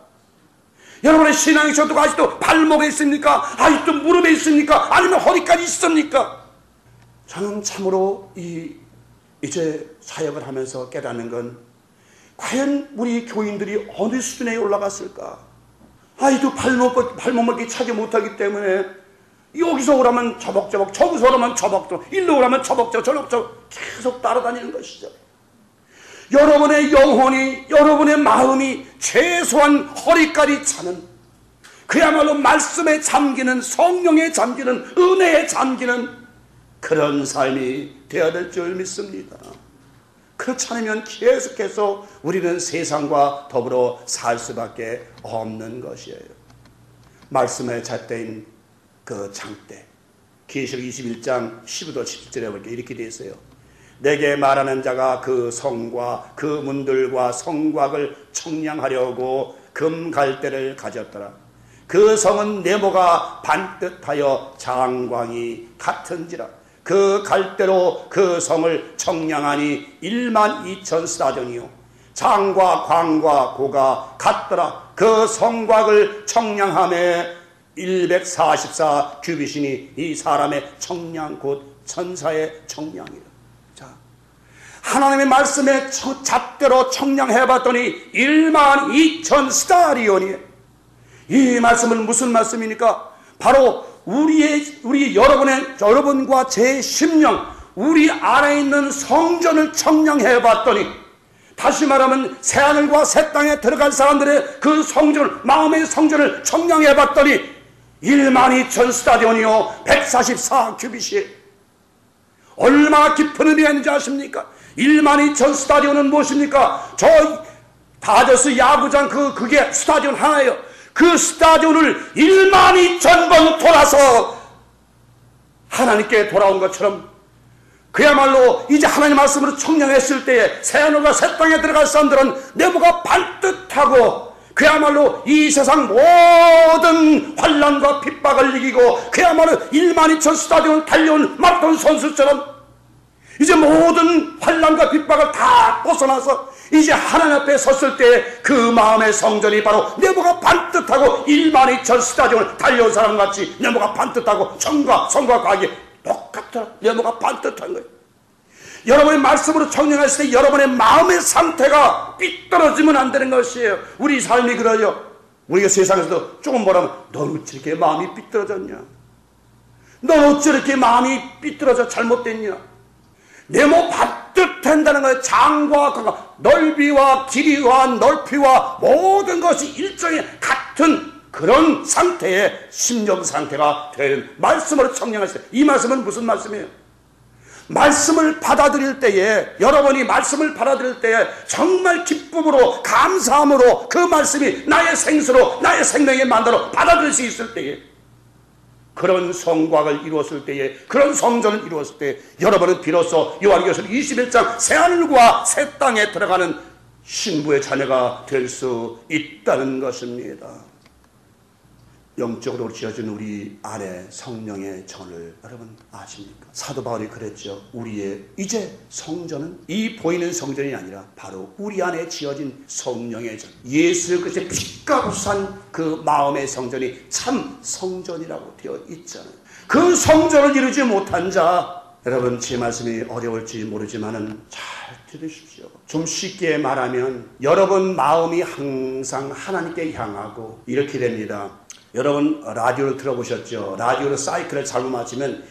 여러분의 신앙의 척도가 아직도 발목에 있습니까? 아직도 무릎에 있습니까? 아니면 허리까지 있습니까? 저는 참으로 이제 사역을 하면서 깨닫는 건, 과연 우리 교인들이 어느 수준에 올라갔을까? 아직도 발목밖에 차지 못하기 때문에 여기서 오라면 저벅저벅, 저기서 오라면 저벅저벅, 일로 오라면 저벅저벅, 저벅저벅 계속 따라다니는 것이죠. 여러분의 영혼이, 여러분의 마음이 최소한 허리까지 차는, 그야말로 말씀에 잠기는, 성령에 잠기는, 은혜에 잠기는 그런 삶이 되어야 될 줄 믿습니다. 그렇지 않으면 계속해서 우리는 세상과 더불어 살 수밖에 없는 것이에요. 말씀의 잣대인 그 장대, 계시록 21장 15절 17절에 보니까 이렇게 되어 있어요. 내게 말하는 자가 그 성과 그 문들과 성곽을 청량하려고 금갈대를 가졌더라. 그 성은 네모가 반듯하여 장광이 같은지라. 그 갈대로 그 성을 청량하니 12,000 스타전이요 장과 광과 고가 같더라. 그 성곽을 청량함에 144 규빗이니 이 사람의 청량 곧 천사의 청량이라. 자, 하나님의 말씀에 잣대로 청량해봤더니 12,000 스타리온이에요. 이 말씀은 무슨 말씀입니까? 바로 우리 여러분과 제 심령, 우리 안에 있는 성전을 청량해봤더니, 다시 말하면 새하늘과 새 땅에 들어갈 사람들의 그 성전을, 마음의 성전을 청량해봤더니 12,000 스타디온이요 144 규빗이 얼마나 깊은 의미가 있는지 아십니까? 12,000 스타디온은 무엇입니까? 저 다저스 야구장 그게 스타디온 하나예요. 그 스타디온을 12,000번 돌아서 하나님께 돌아온 것처럼 그야말로 이제 하나님 말씀으로 청량했을 때에 새하늘과 새 땅에 들어갈 사람들은 내모가 반듯하고 그야말로 이 세상 모든 환난과 핍박을 이기고 그야말로 12,000 스타디온을 달려온 마라톤 선수처럼 이제 모든 환난과 핍박을 다 벗어나서 이제 하나님 앞에 섰을 때 그 마음의 성전이 바로 내모가 반듯하고 12,000 스타디온을 달려온 사람같이 내모가 반듯하고 성과 과학이 똑같더라. 내모가 반듯한 거예요. 여러분의 말씀으로 청량했을 때 여러분의 마음의 상태가 삐뚤어지면 안 되는 것이에요. 우리 삶이 그러죠. 우리가 세상에서도 조금 뭐라면 넌 어찌 이렇게 마음이 삐뚤어졌냐? 넌 어찌 이렇게 마음이 삐뚤어져 잘못됐냐? 네모 반듯한다는 거예요. 장과 강과 넓이와 길이와 넓이와 모든 것이 일종의 같은 그런 상태의 심령 상태가 되는 말씀으로 청량했어요. 이 말씀은 무슨 말씀이에요? 말씀을 받아들일 때에, 여러분이 말씀을 받아들일 때에 정말 기쁨으로 감사함으로 그 말씀이 나의 생수로 나의 생명의 만다로 받아들일 수 있을 때에, 그런 성곽을 이루었을 때에, 그런 성전을 이루었을 때 여러분은 비로소 요한계시록 21장 새하늘과 새 땅에 들어가는 신부의 자녀가 될 수 있다는 것입니다. 영적으로 지어진 우리 안에 성령의 전을 여러분 아십니까? 사도 바울이 그랬죠. 우리의 이제 성전은 이 보이는 성전이 아니라 바로 우리 안에 지어진 성령의 전, 예수 그리스도의 피가 부산 그 마음의 성전이 참 성전이라고 되어 있잖아요. 그 성전을 이루지 못한 자, 여러분 제 말씀이 어려울지 모르지만은 잘 들으십시오. 좀 쉽게 말하면 여러분 마음이 항상 하나님께 향하고 이렇게 됩니다. 여러분 라디오를 들어보셨죠? 라디오로 사이클을 잘못 맞추면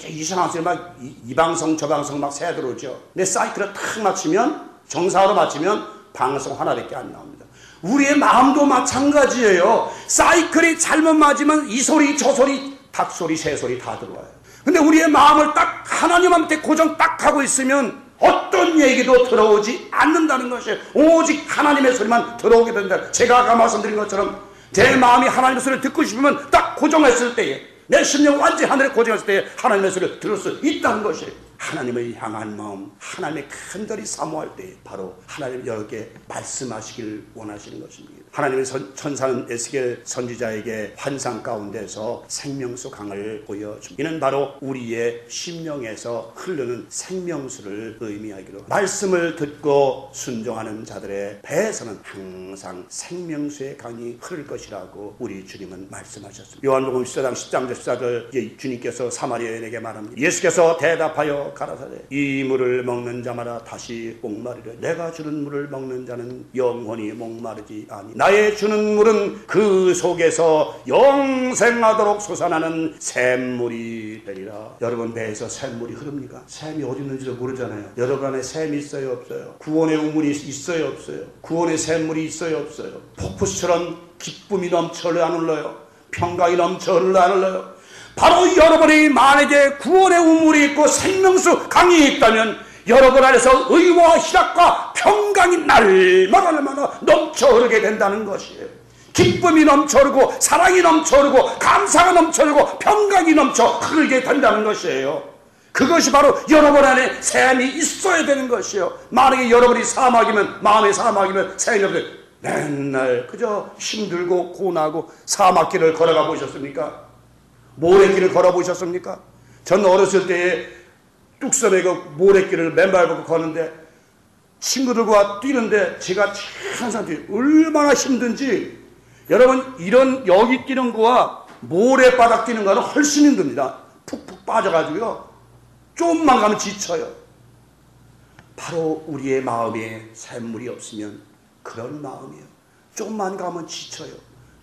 이상한 소리 막 이 방송 저 방송 막 새어 들어오죠. 근데 사이클을 탁 맞추면, 정상으로 맞추면 방송 하나밖에 안 나옵니다. 우리의 마음도 마찬가지예요. 사이클이 잘못 맞으면 이 소리 저 소리 닭소리 새소리 다 들어와요. 근데 우리의 마음을 딱 하나님한테 고정 딱 하고 있으면 어떤 얘기도 들어오지 않는다는 것이에요. 오직 하나님의 소리만 들어오게 된다. 제가 아까 말씀드린 것처럼 제 마음이 하나님의 소리를 듣고 싶으면 딱 고정했을 때에, 내 심령 완전히 하늘에 고정했을 때에 하나님의 소리를 들을 수 있다는 것이에요. 하나님을 향한 마음, 하나님의 간절히 사모할 때 바로 하나님 여러분께 말씀하시길 원하시는 것입니다. 하나님의 천사는 에스겔 선지자에게 환상 가운데서 생명수 강을 보여줍니다. 이는 바로 우리의 심령에서 흐르는 생명수를 의미하기로, 말씀을 듣고 순종하는 자들의 배에서는 항상 생명수의 강이 흐를 것이라고 우리 주님은 말씀하셨습니다. 요한복음 14장 10장 14절 주님께서 사마리아 여인에게 말합니다. 예수께서 대답하여 가라사대 이 물을 먹는 자마다 다시 목마르리라. 내가 주는 물을 먹는 자는 영원히 목마르지 아니 나의 주는 물은 그 속에서 영생하도록 솟아나는 샘물이 되리라. 여러분 배에서 샘물이 흐릅니까? 샘이 어디 있는지도 모르잖아요. 여러분 안에 샘이 있어요 없어요? 구원의 우물이 있어요 없어요? 구원의 샘물이 있어요 없어요? 폭포수처럼 기쁨이 넘쳐 안 흘러요? 평강이 넘쳐 안 흘러요? 바로 여러분이 만약에 구원의 우물이 있고 생명수 강이 있다면 여러분 안에서 의와 희락과 평강이 날마다 넘쳐 흐르게 된다는 것이에요. 기쁨이 넘쳐 흐르고 사랑이 넘쳐 흐르고 감사가 넘쳐 흐르고 평강이 넘쳐 흐르게 된다는 것이에요. 그것이 바로 여러분 안에 샘이 있어야 되는 것이에요. 만약에 여러분이 사막이면, 마음의 사막이면 샘이 없어요. 맨날 그저 힘들고 고나고 사막길을 걸어가 보셨습니까? 모래길을 친구들과 뛰는데 제가 항상 얼마나 힘든지, 여러분 이런 여기 뛰는 거와 모래바닥 뛰는 거는 훨씬 힘듭니다. 푹푹 빠져가지고요. 조금만 가면 지쳐요. 바로 우리의 마음에 샘물이 없으면 그런 마음이에요. 조금만 가면 지쳐요.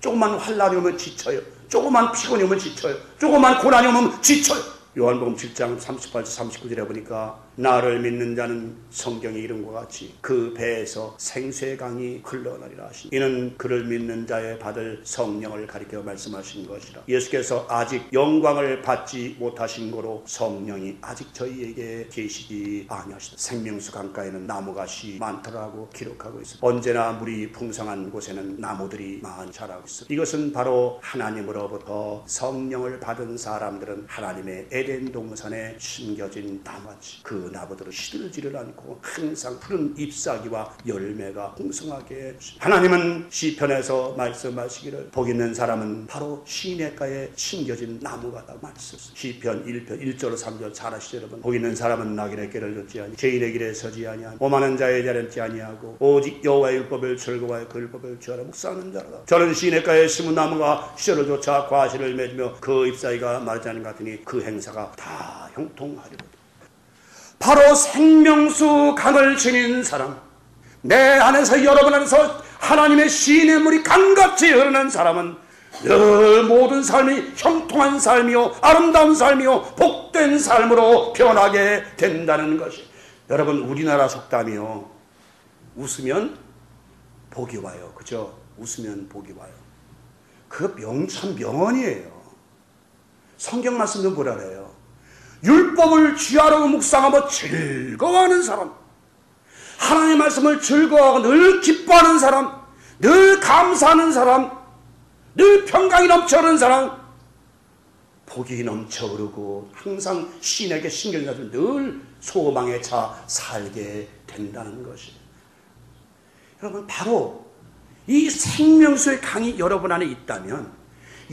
조금만 환란이 오면 지쳐요. 조금만 피곤이 오면 지쳐요. 조금만 고난이 오면 지쳐요. 요한복음 7장 38절 39절에 보니까 나를 믿는 자는 성경의 이름과 같이 그 배에서 생수의 강이 흘러나리라 하시니 이는 그를 믿는 자의 받을 성령을 가리켜 말씀하신 것이라. 예수께서 아직 영광을 받지 못하신 거로 성령이 아직 저희에게 계시지 아니하시다. 생명수 강가에는 나무가시 많더라고 기록하고 있습니다. 언제나 물이 풍성한 곳에는 나무들이 많이 자라고 있습니다. 이것은 바로 하나님으로부터 성령을 받은 사람들은 하나님의 에덴 동산에 심겨진 나무같이 그 나무들은 시들지를 않고 항상 푸른 잎사귀와 열매가 풍성하게. 하나님은 시편에서 말씀하시기를 복 있는 사람은 바로 시냇가에 심겨진 나무 같다 말씀하셨습니다. 시편 1편 1절 3절 잘 아시죠 여러분? 복 있는 사람은 낙인의 길을 걷지 아니 죄인의 길에 서지 아니하니 오만한 자의 자리에 앉지 아니하고 오직 여호와의 율법을 즐거워하여 그 율법을 주하라 묵상하는 자라다. 저는 시냇가에 심은 나무가 시절을 쫓아 과실을 맺으며 그 잎사귀가 마르지 않은 것 같으니 그 행사가 다 형통하리로다. 바로 생명수 강을 지닌 사람, 내 안에서 여러분 안에서 하나님의 시냇물이 강같이 흐르는 사람은 늘 모든 삶이 형통한 삶이요 아름다운 삶이요 복된 삶으로 변하게 된다는 것이. 여러분 우리나라 속담이요, 웃으면 복이 와요. 그죠? 웃으면 복이 와요. 그 참 명언이에요. 성경 말씀도 뭐라 그래요? 율법을 쥐하라고 묵상하며 즐거워하는 사람, 하나님의 말씀을 즐거워하고 늘 기뻐하는 사람, 늘 감사하는 사람, 늘 평강이 넘쳐 흐르는 사람, 복이 넘쳐 흐르고 항상 신에게 신경이 가서 늘 소망에 차 살게 된다는 것이에요. 여러분 바로 이 생명수의 강이 여러분 안에 있다면,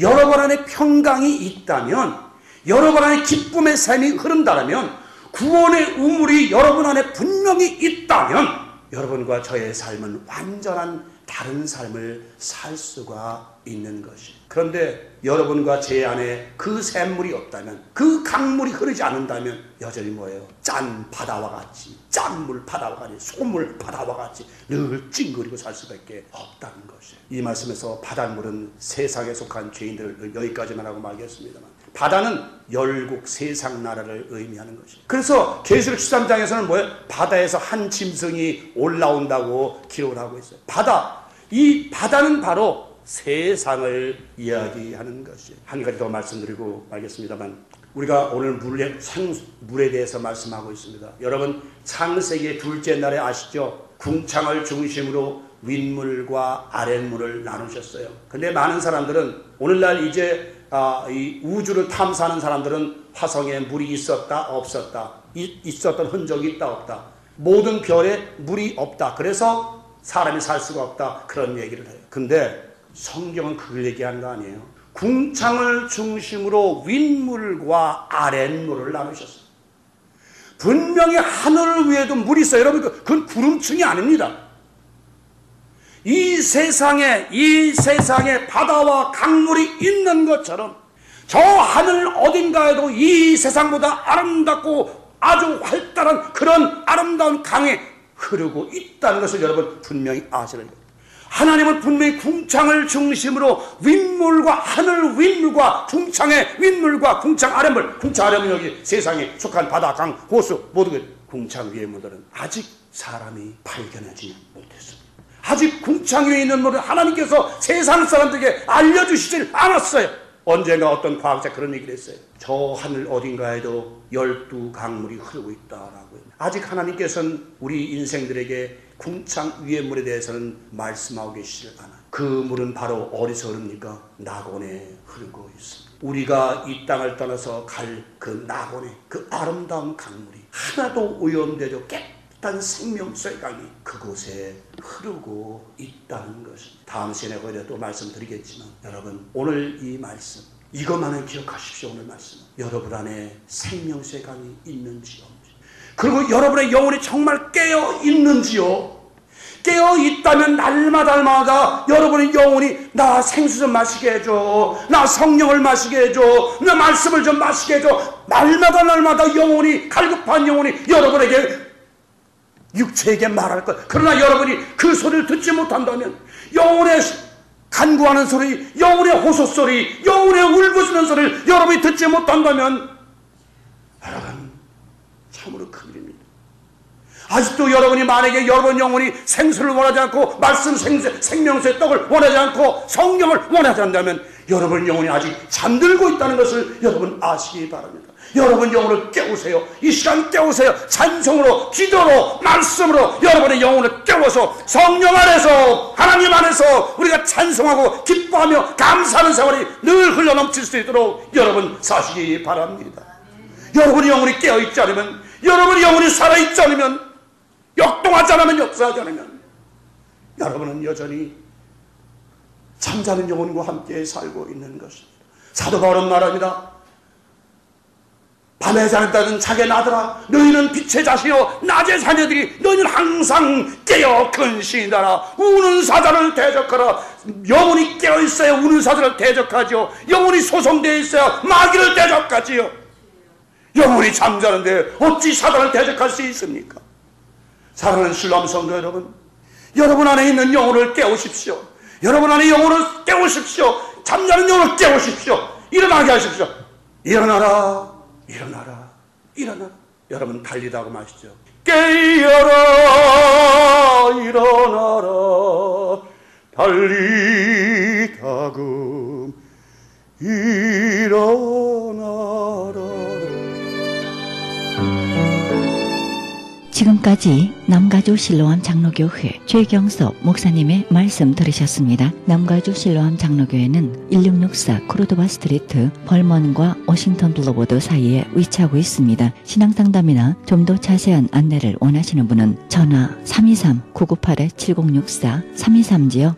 여러분 안에 평강이 있다면, 여러분 안에 기쁨의 샘이 흐른다면, 구원의 우물이 여러분 안에 분명히 있다면 여러분과 저의 삶은 완전한 다른 삶을 살 수가 있는 것이. 그런데 여러분과 제 안에 그 샘물이 없다면, 그 강물이 흐르지 않는다면 여전히 뭐예요? 짠 바다와 같이, 짠물 바다와 같이, 소물 바다와 같이 늘 찡그리고 살 수밖에 없다는 것이에요. 이 말씀에서 바닷물은 세상에 속한 죄인들을 여기까지만 하고 말겠습니다만, 바다는 열국 세상 나라를 의미하는 것이에요. 그래서 계시록 13장에서는 뭐예요? 바다에서 한 짐승이 올라온다고 기록을 하고 있어요. 바다, 이 바다는 바로 세상을 이야기하는 것이에요. 한 가지 더 말씀드리고 말겠습니다만, 우리가 오늘 물에 대해서 말씀하고 있습니다. 여러분 창세기 둘째 날에 아시죠? 궁창을 중심으로 윗물과 아랫물을 나누셨어요. 근데 많은 사람들은 오늘날 이제 이 우주를 탐사하는 사람들은 화성에 물이 있었다 없었다, 있었던 흔적이 있다 없다, 모든 별에 물이 없다, 그래서 사람이 살 수가 없다, 그런 얘기를 해요. 근데 성경은 그걸 얘기하는 거 아니에요. 궁창을 중심으로 윗물과 아랫물을 나누셨어요. 분명히 하늘 위에도 물이 있어요. 여러분 그건 구름층이 아닙니다. 이 세상에 바다와 강물이 있는 것처럼 저 하늘 어딘가에도 이 세상보다 아름답고 아주 활달한 그런 아름다운 강이 흐르고 있다는 것을 여러분 분명히 아시는 거예요. 하나님은 분명히 궁창을 중심으로 윗물과 하늘 윗물과 궁창의 윗물과 궁창 아랫물, 궁창 아랫물, 여기 세상에 속한 바다, 강, 호수 모두 궁창 위의 물들은 아직 사람이 발견하지 못했습니다. 아직 궁창 위에 있는 물은 하나님께서 세상 사람들에게 알려주시질 않았어요. 언젠가 어떤 과학자 그런 얘기를 했어요. 저 하늘 어딘가에도 12강물이 흐르고 있다라고. 아직 하나님께서는 우리 인생들에게 궁창 위의 물에 대해서는 말씀하고 계시질 않아요. 그 물은 바로 어디서 흐릅니까? 낙원에 흐르고 있습니다. 우리가 이 땅을 떠나서 갈 그 낙원에 그 아름다운 강물이 하나도 오염되지 깨끗한 생명수의 강이 그곳에 흐르고 있다는 것입니다. 다음 시간에 거기에 또 말씀드리겠지만, 여러분 오늘 이 말씀 이것만은 기억하십시오. 오늘 말씀 여러분 안에 생명수의 강이 있는지 없는지, 그리고 여러분의 영혼이 정말 깨어 있는지요? 깨어 있다면 날마다 여러분의 영혼이 나 생수 좀 마시게 해줘, 나 성령을 마시게 해줘, 나 말씀을 좀 마시게 해줘. 날마다 영혼이, 갈급한 영혼이 여러분에게, 육체에게 말할 것. 그러나 여러분이 그 소리를 듣지 못한다면, 영혼의 간구하는 소리, 영혼의 호소 소리, 영혼의 울부짖는 소리를 여러분이 듣지 못한다면, 여러분 참으로 큰 일입니다. 아직도 여러분이 만약에 여러분 영혼이 생수를 원하지 않고, 말씀 생명수의 떡을 원하지 않고, 성령을 원하지 않는다면 여러분 영혼이 아직 잠들고 있다는 것을 여러분 아시기 바랍니다. 여러분 영혼을 깨우세요. 이 시간 깨우세요. 찬송으로, 기도로, 말씀으로 여러분의 영혼을 깨워서 성령 안에서, 하나님 안에서 우리가 찬송하고 기뻐하며 감사하는 생활이 늘 흘러넘칠 수 있도록 여러분 사시기 바랍니다. 여러분의 영혼이 깨어있지 않으면, 여러분의 영혼이 살아있지 않으면, 역동하지 않으면, 역사하지 않으면 여러분은 여전히 잠자는 영혼과 함께 살고 있는 것입니다. 사도 바울은 말합니다. 밤에 자는다는 자게 나더라. 너희는 빛의 자시요 낮의 자녀들이 너희는 항상 깨어 근신하라. 우는 사자를 대적하라. 영혼이 깨어있어야 우는 사자를 대적하죠. 영혼이 소성되어 있어야 마귀를 대적하지요. 영혼이 잠자는데 어찌 사단을 대적할 수 있습니까? 사랑하는 신람 성도 여러분, 여러분 안에 있는 영혼을 깨우십시오. 여러분 안에 영혼을 깨우십시오. 잠자는 영혼을 깨우십시오. 일어나게 하십시오. 일어나라, 일어나라, 일어나라. 여러분 달리다고 마시죠. 깨어라, 일어나라, 달리다금 일어나라. 지금까지 남가주 실로암 장로교회 최경섭 목사님의 말씀 들으셨습니다. 남가주 실로암 장로교회는 1664 코르도바 스트리트 벌먼과 워싱턴 블루보드 사이에 위치하고 있습니다. 신앙상담이나 좀 더 자세한 안내를 원하시는 분은 전화 323-998-7064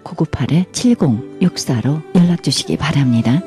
323-998-7064로 연락주시기 바랍니다.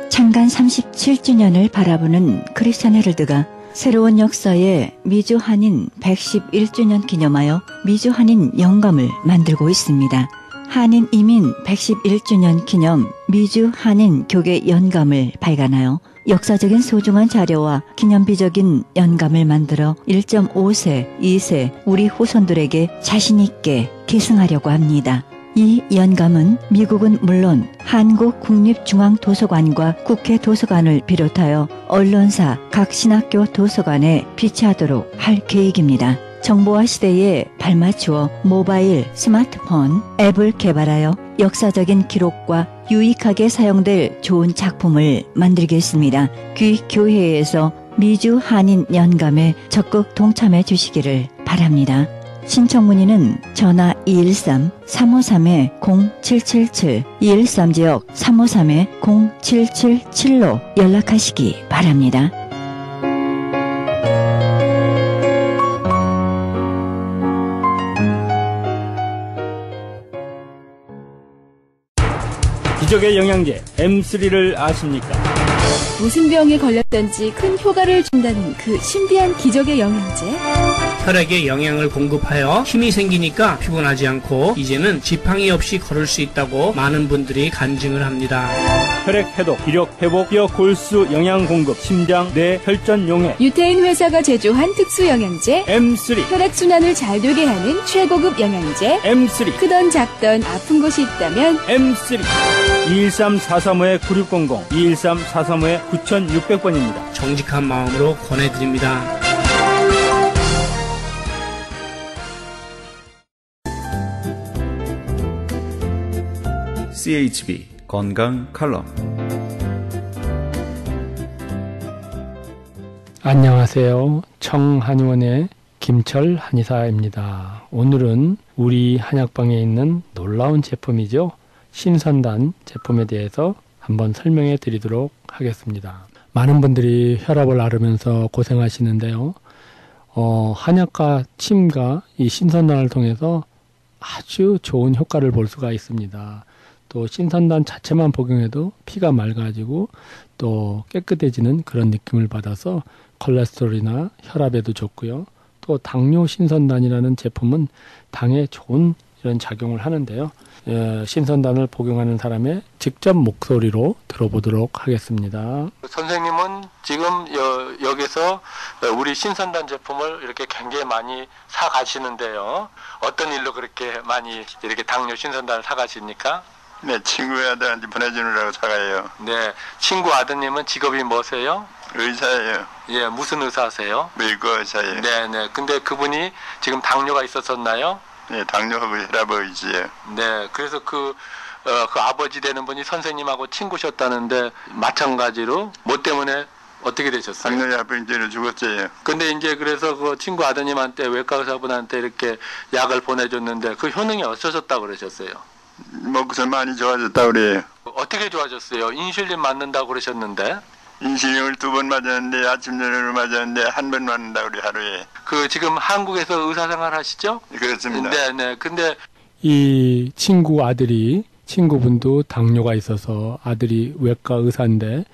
창간 37주년을 바라보는 크리스찬 헤럴드가 새로운 역사의 미주 한인 111주년 기념하여 미주 한인 영감을 만들고 있습니다. 한인 이민 111주년 기념 미주 한인 교계 연감을 발간하여 역사적인 소중한 자료와 기념비적인 연감을 만들어 1.5세, 2세 우리 후손들에게 자신있게 계승하려고 합니다. 이 연감은 미국은 물론 한국국립중앙도서관과 국회도서관을 비롯하여 언론사, 각 신학교 도서관에 비치하도록 할 계획입니다. 정보화 시대에 발맞추어 모바일, 스마트폰, 앱을 개발하여 역사적인 기록과 유익하게 사용될 좋은 작품을 만들겠습니다. 귀 교회에서 미주 한인 연감에 적극 동참해 주시기를 바랍니다. 신청 문의는 전화 213-353-0777, 213지역 353-0777로 연락하시기 바랍니다. 기적의 영양제 M3를 아십니까? 무슨 병에 걸렸던지 큰 효과를 준다는 그 신비한 기적의 영양제. 혈액에 영양을 공급하여 힘이 생기니까 피곤하지 않고 이제는 지팡이 없이 걸을 수 있다고 많은 분들이 간증을 합니다. 혈액 해독, 기력 회복, 뼈 골수 영양 공급, 심장, 뇌, 혈전 용해. 유태인 회사가 제조한 특수 영양제 M3. 혈액 순환을 잘 되게 하는 최고급 영양제 M3. 크던 작던 아픈 곳이 있다면 M3. 213-435-9600, 213-435-9600번입니다. 정직한 마음으로 권해드립니다. CHB 건강 칼럼. 안녕하세요. 청한의원의 김철 한의사입니다. 오늘은 우리 한약방에 있는 놀라운 제품이죠. 신선단 제품에 대해서 한번 설명해 드리도록 하겠습니다. 많은 분들이 혈압을 앓으면서 고생하시는데요. 한약과 침과 이 신선단을 통해서 아주 좋은 효과를 볼 수가 있습니다. 또 신선단 자체만 복용해도 피가 맑아지고 또 깨끗해지는 그런 느낌을 받아서 콜레스테롤이나 혈압에도 좋고요. 또 당뇨 신선단이라는 제품은 당에 좋은 이런 작용을 하는데요. 신선단을 복용하는 사람의 직접 목소리로 들어보도록 하겠습니다. 선생님은 지금 여기서 우리 신선단 제품을 이렇게 굉장히 많이 사 가시는데요. 어떤 일로 그렇게 많이 이렇게 당뇨 신선단을 사 가십니까? 네, 친구 아들한테 보내주느라고 사가요. 네, 친구 아드님은 직업이 뭐세요? 의사예요. 예, 무슨 의사세요? 외과 의사예요. 네네. 근데 그분이 지금 당뇨가 있었었나요? 네, 당뇨하고 혈압이지요. 네, 그래서 그 아버지 되는 분이 선생님하고 친구셨다는데 마찬가지로 뭐 때문에 어떻게 되셨어요? 당뇨약병제로 죽었어요. 근데 이제 그래서 그 친구 아드님한테 외과 의사분한테 이렇게 약을 보내줬는데 그 효능이 어떠셨다고 그러셨어요? 먹고서 많이 좋아졌다고 그래요. 어떻게 좋아졌어요? 인슐린 맞는다고 그러셨는데? 인슐린을 2번 맞았는데 아침 저녁으로 맞았는데 1번 맞는다고 그래 하루에. 그 지금 한국에서 의사생활 하시죠? 그렇습니다. 네네. 근데 이 친구분도 당뇨가 있어서 아들이 외과 의사인데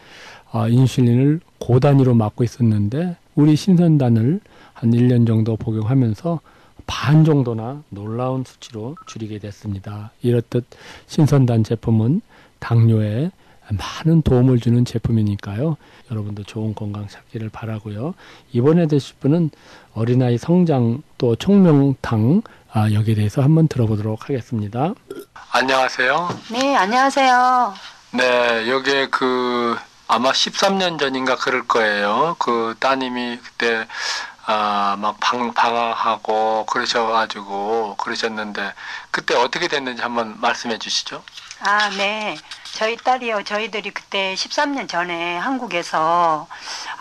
인슐린을 고단위로 맞고 있었는데 우리 신선단을 한 1년 정도 복용하면서 반 정도나 놀라운 수치로 줄이게 됐습니다. 이렇듯 신선단 제품은 당뇨에 많은 도움을 주는 제품이니까요. 여러분도 좋은 건강 찾기를 바라고요. 이번에 되실 분은 어린아이 성장 또 총명탕 여기에 대해서 한번 들어보도록 하겠습니다. 안녕하세요. 네, 안녕하세요. 네, 여기에 아마 13년 전인가 그럴 거예요. 그 따님이 그때 막 방황하고 그러셨는데 그때 어떻게 됐는지 한번 말씀해 주시죠. 네. 저희 딸이요. 저희들이 그때 13년 전에 한국에서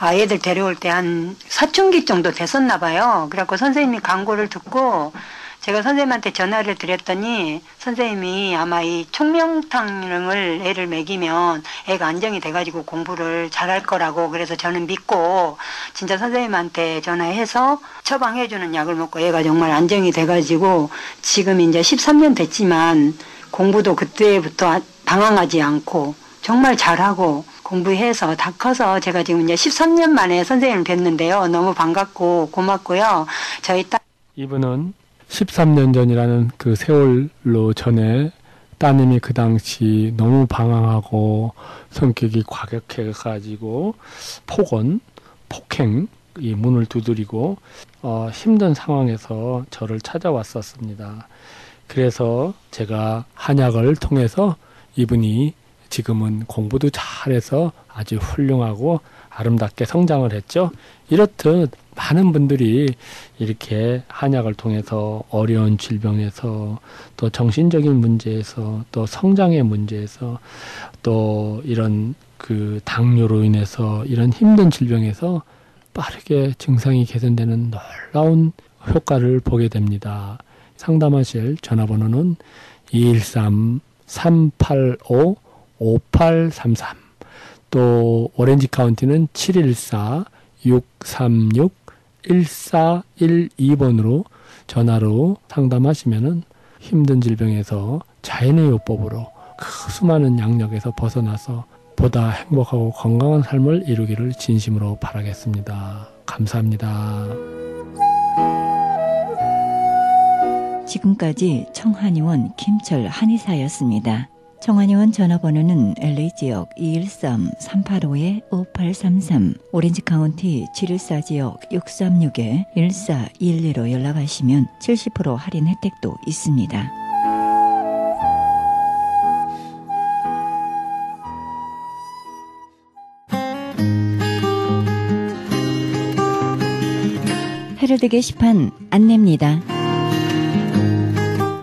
애들 데려올 때 한 사춘기 정도 됐었나 봐요. 그래갖고 선생님이 광고를 듣고 제가 선생님한테 전화를 드렸더니 선생님이 아마 이 총명탕을 애를 먹이면 애가 안정이 돼가지고 공부를 잘할 거라고 그래서 저는 믿고 진짜 선생님한테 전화해서 처방해주는 약을 먹고 애가 정말 안정이 돼가지고 지금 이제 13년 됐지만 공부도 그때부터 방황하지 않고 정말 잘하고 공부해서 다 커서 제가 지금 이제 13년 만에 선생님을 뵀는데요. 너무 반갑고 고맙고요. 저희 딸 이분은 13년 전이라는 그 세월로 전에 따님이 그 당시 너무 방황하고 성격이 과격해가지고 폭행 이 문을 두드리고 힘든 상황에서 저를 찾아왔었습니다. 그래서 제가 한약을 통해서 이분이 지금은 공부도 잘해서 아주 훌륭하고 아름답게 성장을 했죠. 이렇듯 많은 분들이 이렇게 한약을 통해서 어려운 질병에서 또 정신적인 문제에서 또 성장의 문제에서 또 이런 당뇨로 인해서 이런 힘든 질병에서 빠르게 증상이 개선되는 놀라운 효과를 보게 됩니다. 상담하실 전화번호는 213-385-5833 또 오렌지 카운티는 714-636-1412번으로 전화로 상담하시면은 힘든 질병에서 자연의 요법으로 그 수많은 양력에서 벗어나서 보다 행복하고 건강한 삶을 이루기를 진심으로 바라겠습니다. 감사합니다. 지금까지 청한의원 김철 한의사였습니다. 청한의원 전화번호는 LA지역 213-385-5833, 오렌지 카운티 714지역 636-1412로 연락하시면 70% 할인 혜택도 있습니다. 헤럴드 게시판 안내입니다.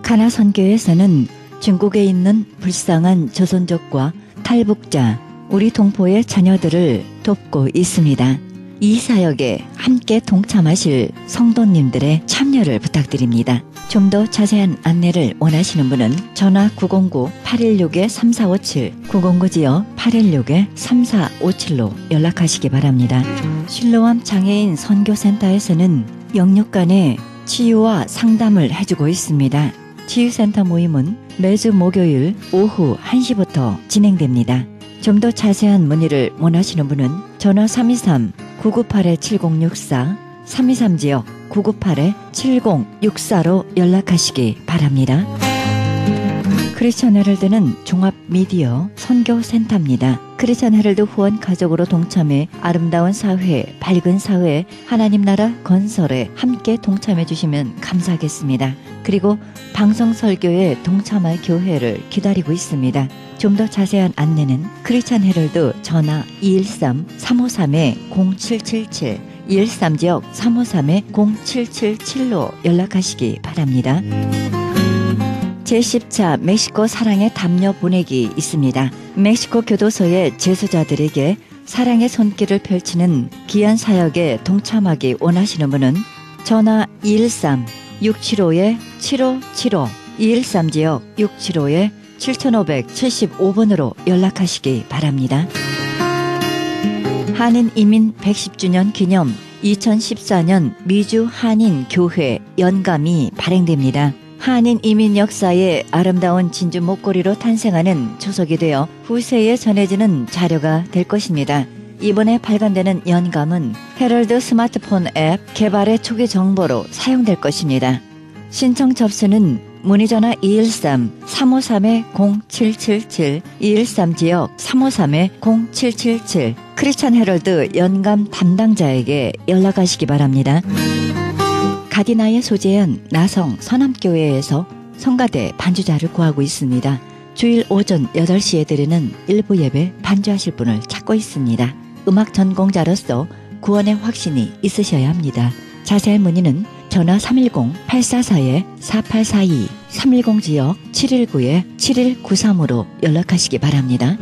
가나 선교에서는 중국에 있는 불쌍한 조선족과 탈북자, 우리 동포의 자녀들을 돕고 있습니다. 이 사역에 함께 동참하실 성도님들의 참여를 부탁드립니다. 좀 더 자세한 안내를 원하시는 분은 전화 909-816-3457, 909지역 816-3457로 연락하시기 바랍니다. 실로암 장애인 선교센터에서는 영육 간의 치유와 상담을 해주고 있습니다. 치유센터 모임은 매주 목요일 오후 1시부터 진행됩니다. 좀 더 자세한 문의를 원하시는 분은 전화 323-998-7064, 323지역 998-7064로 연락하시기 바랍니다. 크리스천 헤럴드는 종합 미디어 선교센터입니다. 크리스천 헤럴드 후원 가족으로 동참해 아름다운 사회, 밝은 사회, 하나님 나라 건설에 함께 동참해 주시면 감사하겠습니다. 그리고 방송 설교에 동참할 교회를 기다리고 있습니다. 좀 더 자세한 안내는 크리스천 헤럴드 전화 213-353-0777, 213지역 353-0777로 연락하시기 바랍니다. 제10차 멕시코 사랑의 담요 보내기 있습니다. 멕시코 교도소의 재수자들에게 사랑의 손길을 펼치는 귀한 사역에 동참하기 원하시는 분은 전화 213-675-7575, 213지역 675-7575번으로 연락하시기 바랍니다. 한인 이민 110주년 기념 2014년 미주 한인 교회 연감이 발행됩니다. 한인 이민 역사의 아름다운 진주 목걸이로 탄생하는 초석이 되어 후세에 전해지는 자료가 될 것입니다. 이번에 발간되는 연감은 헤럴드 스마트폰 앱 개발의 초기 정보로 사용될 것입니다. 신청 접수는 문의전화 213-353-0777, 213지역 353-0777, 크리스천 헤럴드 연감 담당자에게 연락하시기 바랍니다. 가디나에 소재한 나성 서남교회에서 성가대 반주자를 구하고 있습니다. 주일 오전 8시에 드리는 일부 예배 반주하실 분을 찾고 있습니다. 음악 전공자로서 구원의 확신이 있으셔야 합니다. 자세한 문의는 전화 310-844-4842, 310지역 719-7193으로 연락하시기 바랍니다.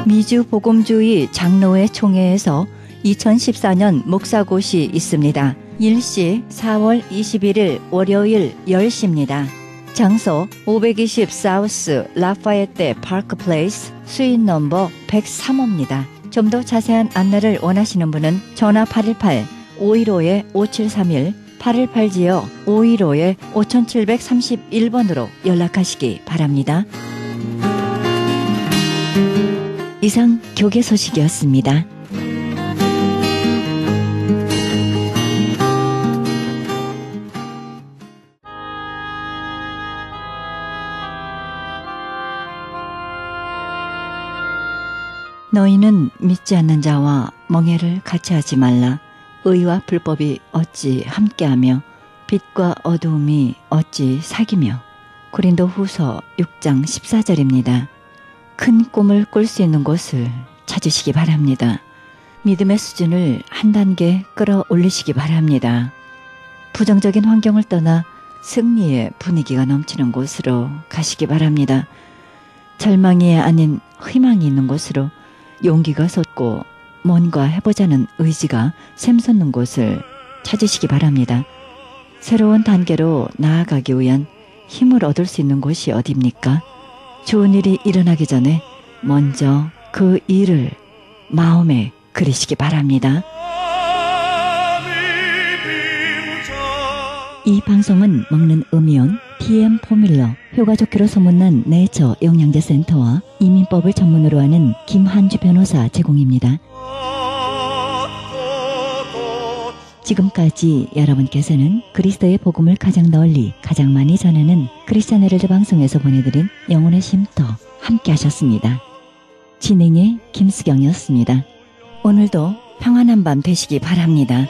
미주 복음주의 장로회 총회에서 2014년 목사고시 있습니다. 일시 4월 21일 월요일 10시입니다. 장소 520 사우스 라파에테 파크 플레이스 수인 넘버 103호입니다. 좀 더 자세한 안내를 원하시는 분은 전화 818-515-5731, 818지역 515-5731번으로 연락하시기 바랍니다. 이상 교계 소식이었습니다. 너희는 믿지 않는 자와 멍에를 같이 하지 말라. 의와 불법이 어찌 함께하며 빛과 어두움이 어찌 사귀며. 고린도 후서 6장 14절입니다. 큰 꿈을 꿀 수 있는 곳을 찾으시기 바랍니다. 믿음의 수준을 한 단계 끌어올리시기 바랍니다. 부정적인 환경을 떠나 승리의 분위기가 넘치는 곳으로 가시기 바랍니다. 절망이 아닌 희망이 있는 곳으로, 용기가 솟고 뭔가 해보자는 의지가 샘솟는 곳을 찾으시기 바랍니다. 새로운 단계로 나아가기 위한 힘을 얻을 수 있는 곳이 어디입니까? 좋은 일이 일어나기 전에 먼저 그 일을 마음에 그리시기 바랍니다. 이 방송은 먹는 음이온 PM 포뮬러, 효과 좋기로 소문난 네이처 영양제 센터와 이민법을 전문으로 하는 김한주 변호사 제공입니다. 지금까지 여러분께서는 그리스도의 복음을 가장 널리 가장 많이 전하는 크리스천 헤럴드 방송에서 보내드린 영혼의 쉼터 함께 하셨습니다. 진행의 김수경이었습니다. 오늘도 평안한 밤 되시기 바랍니다.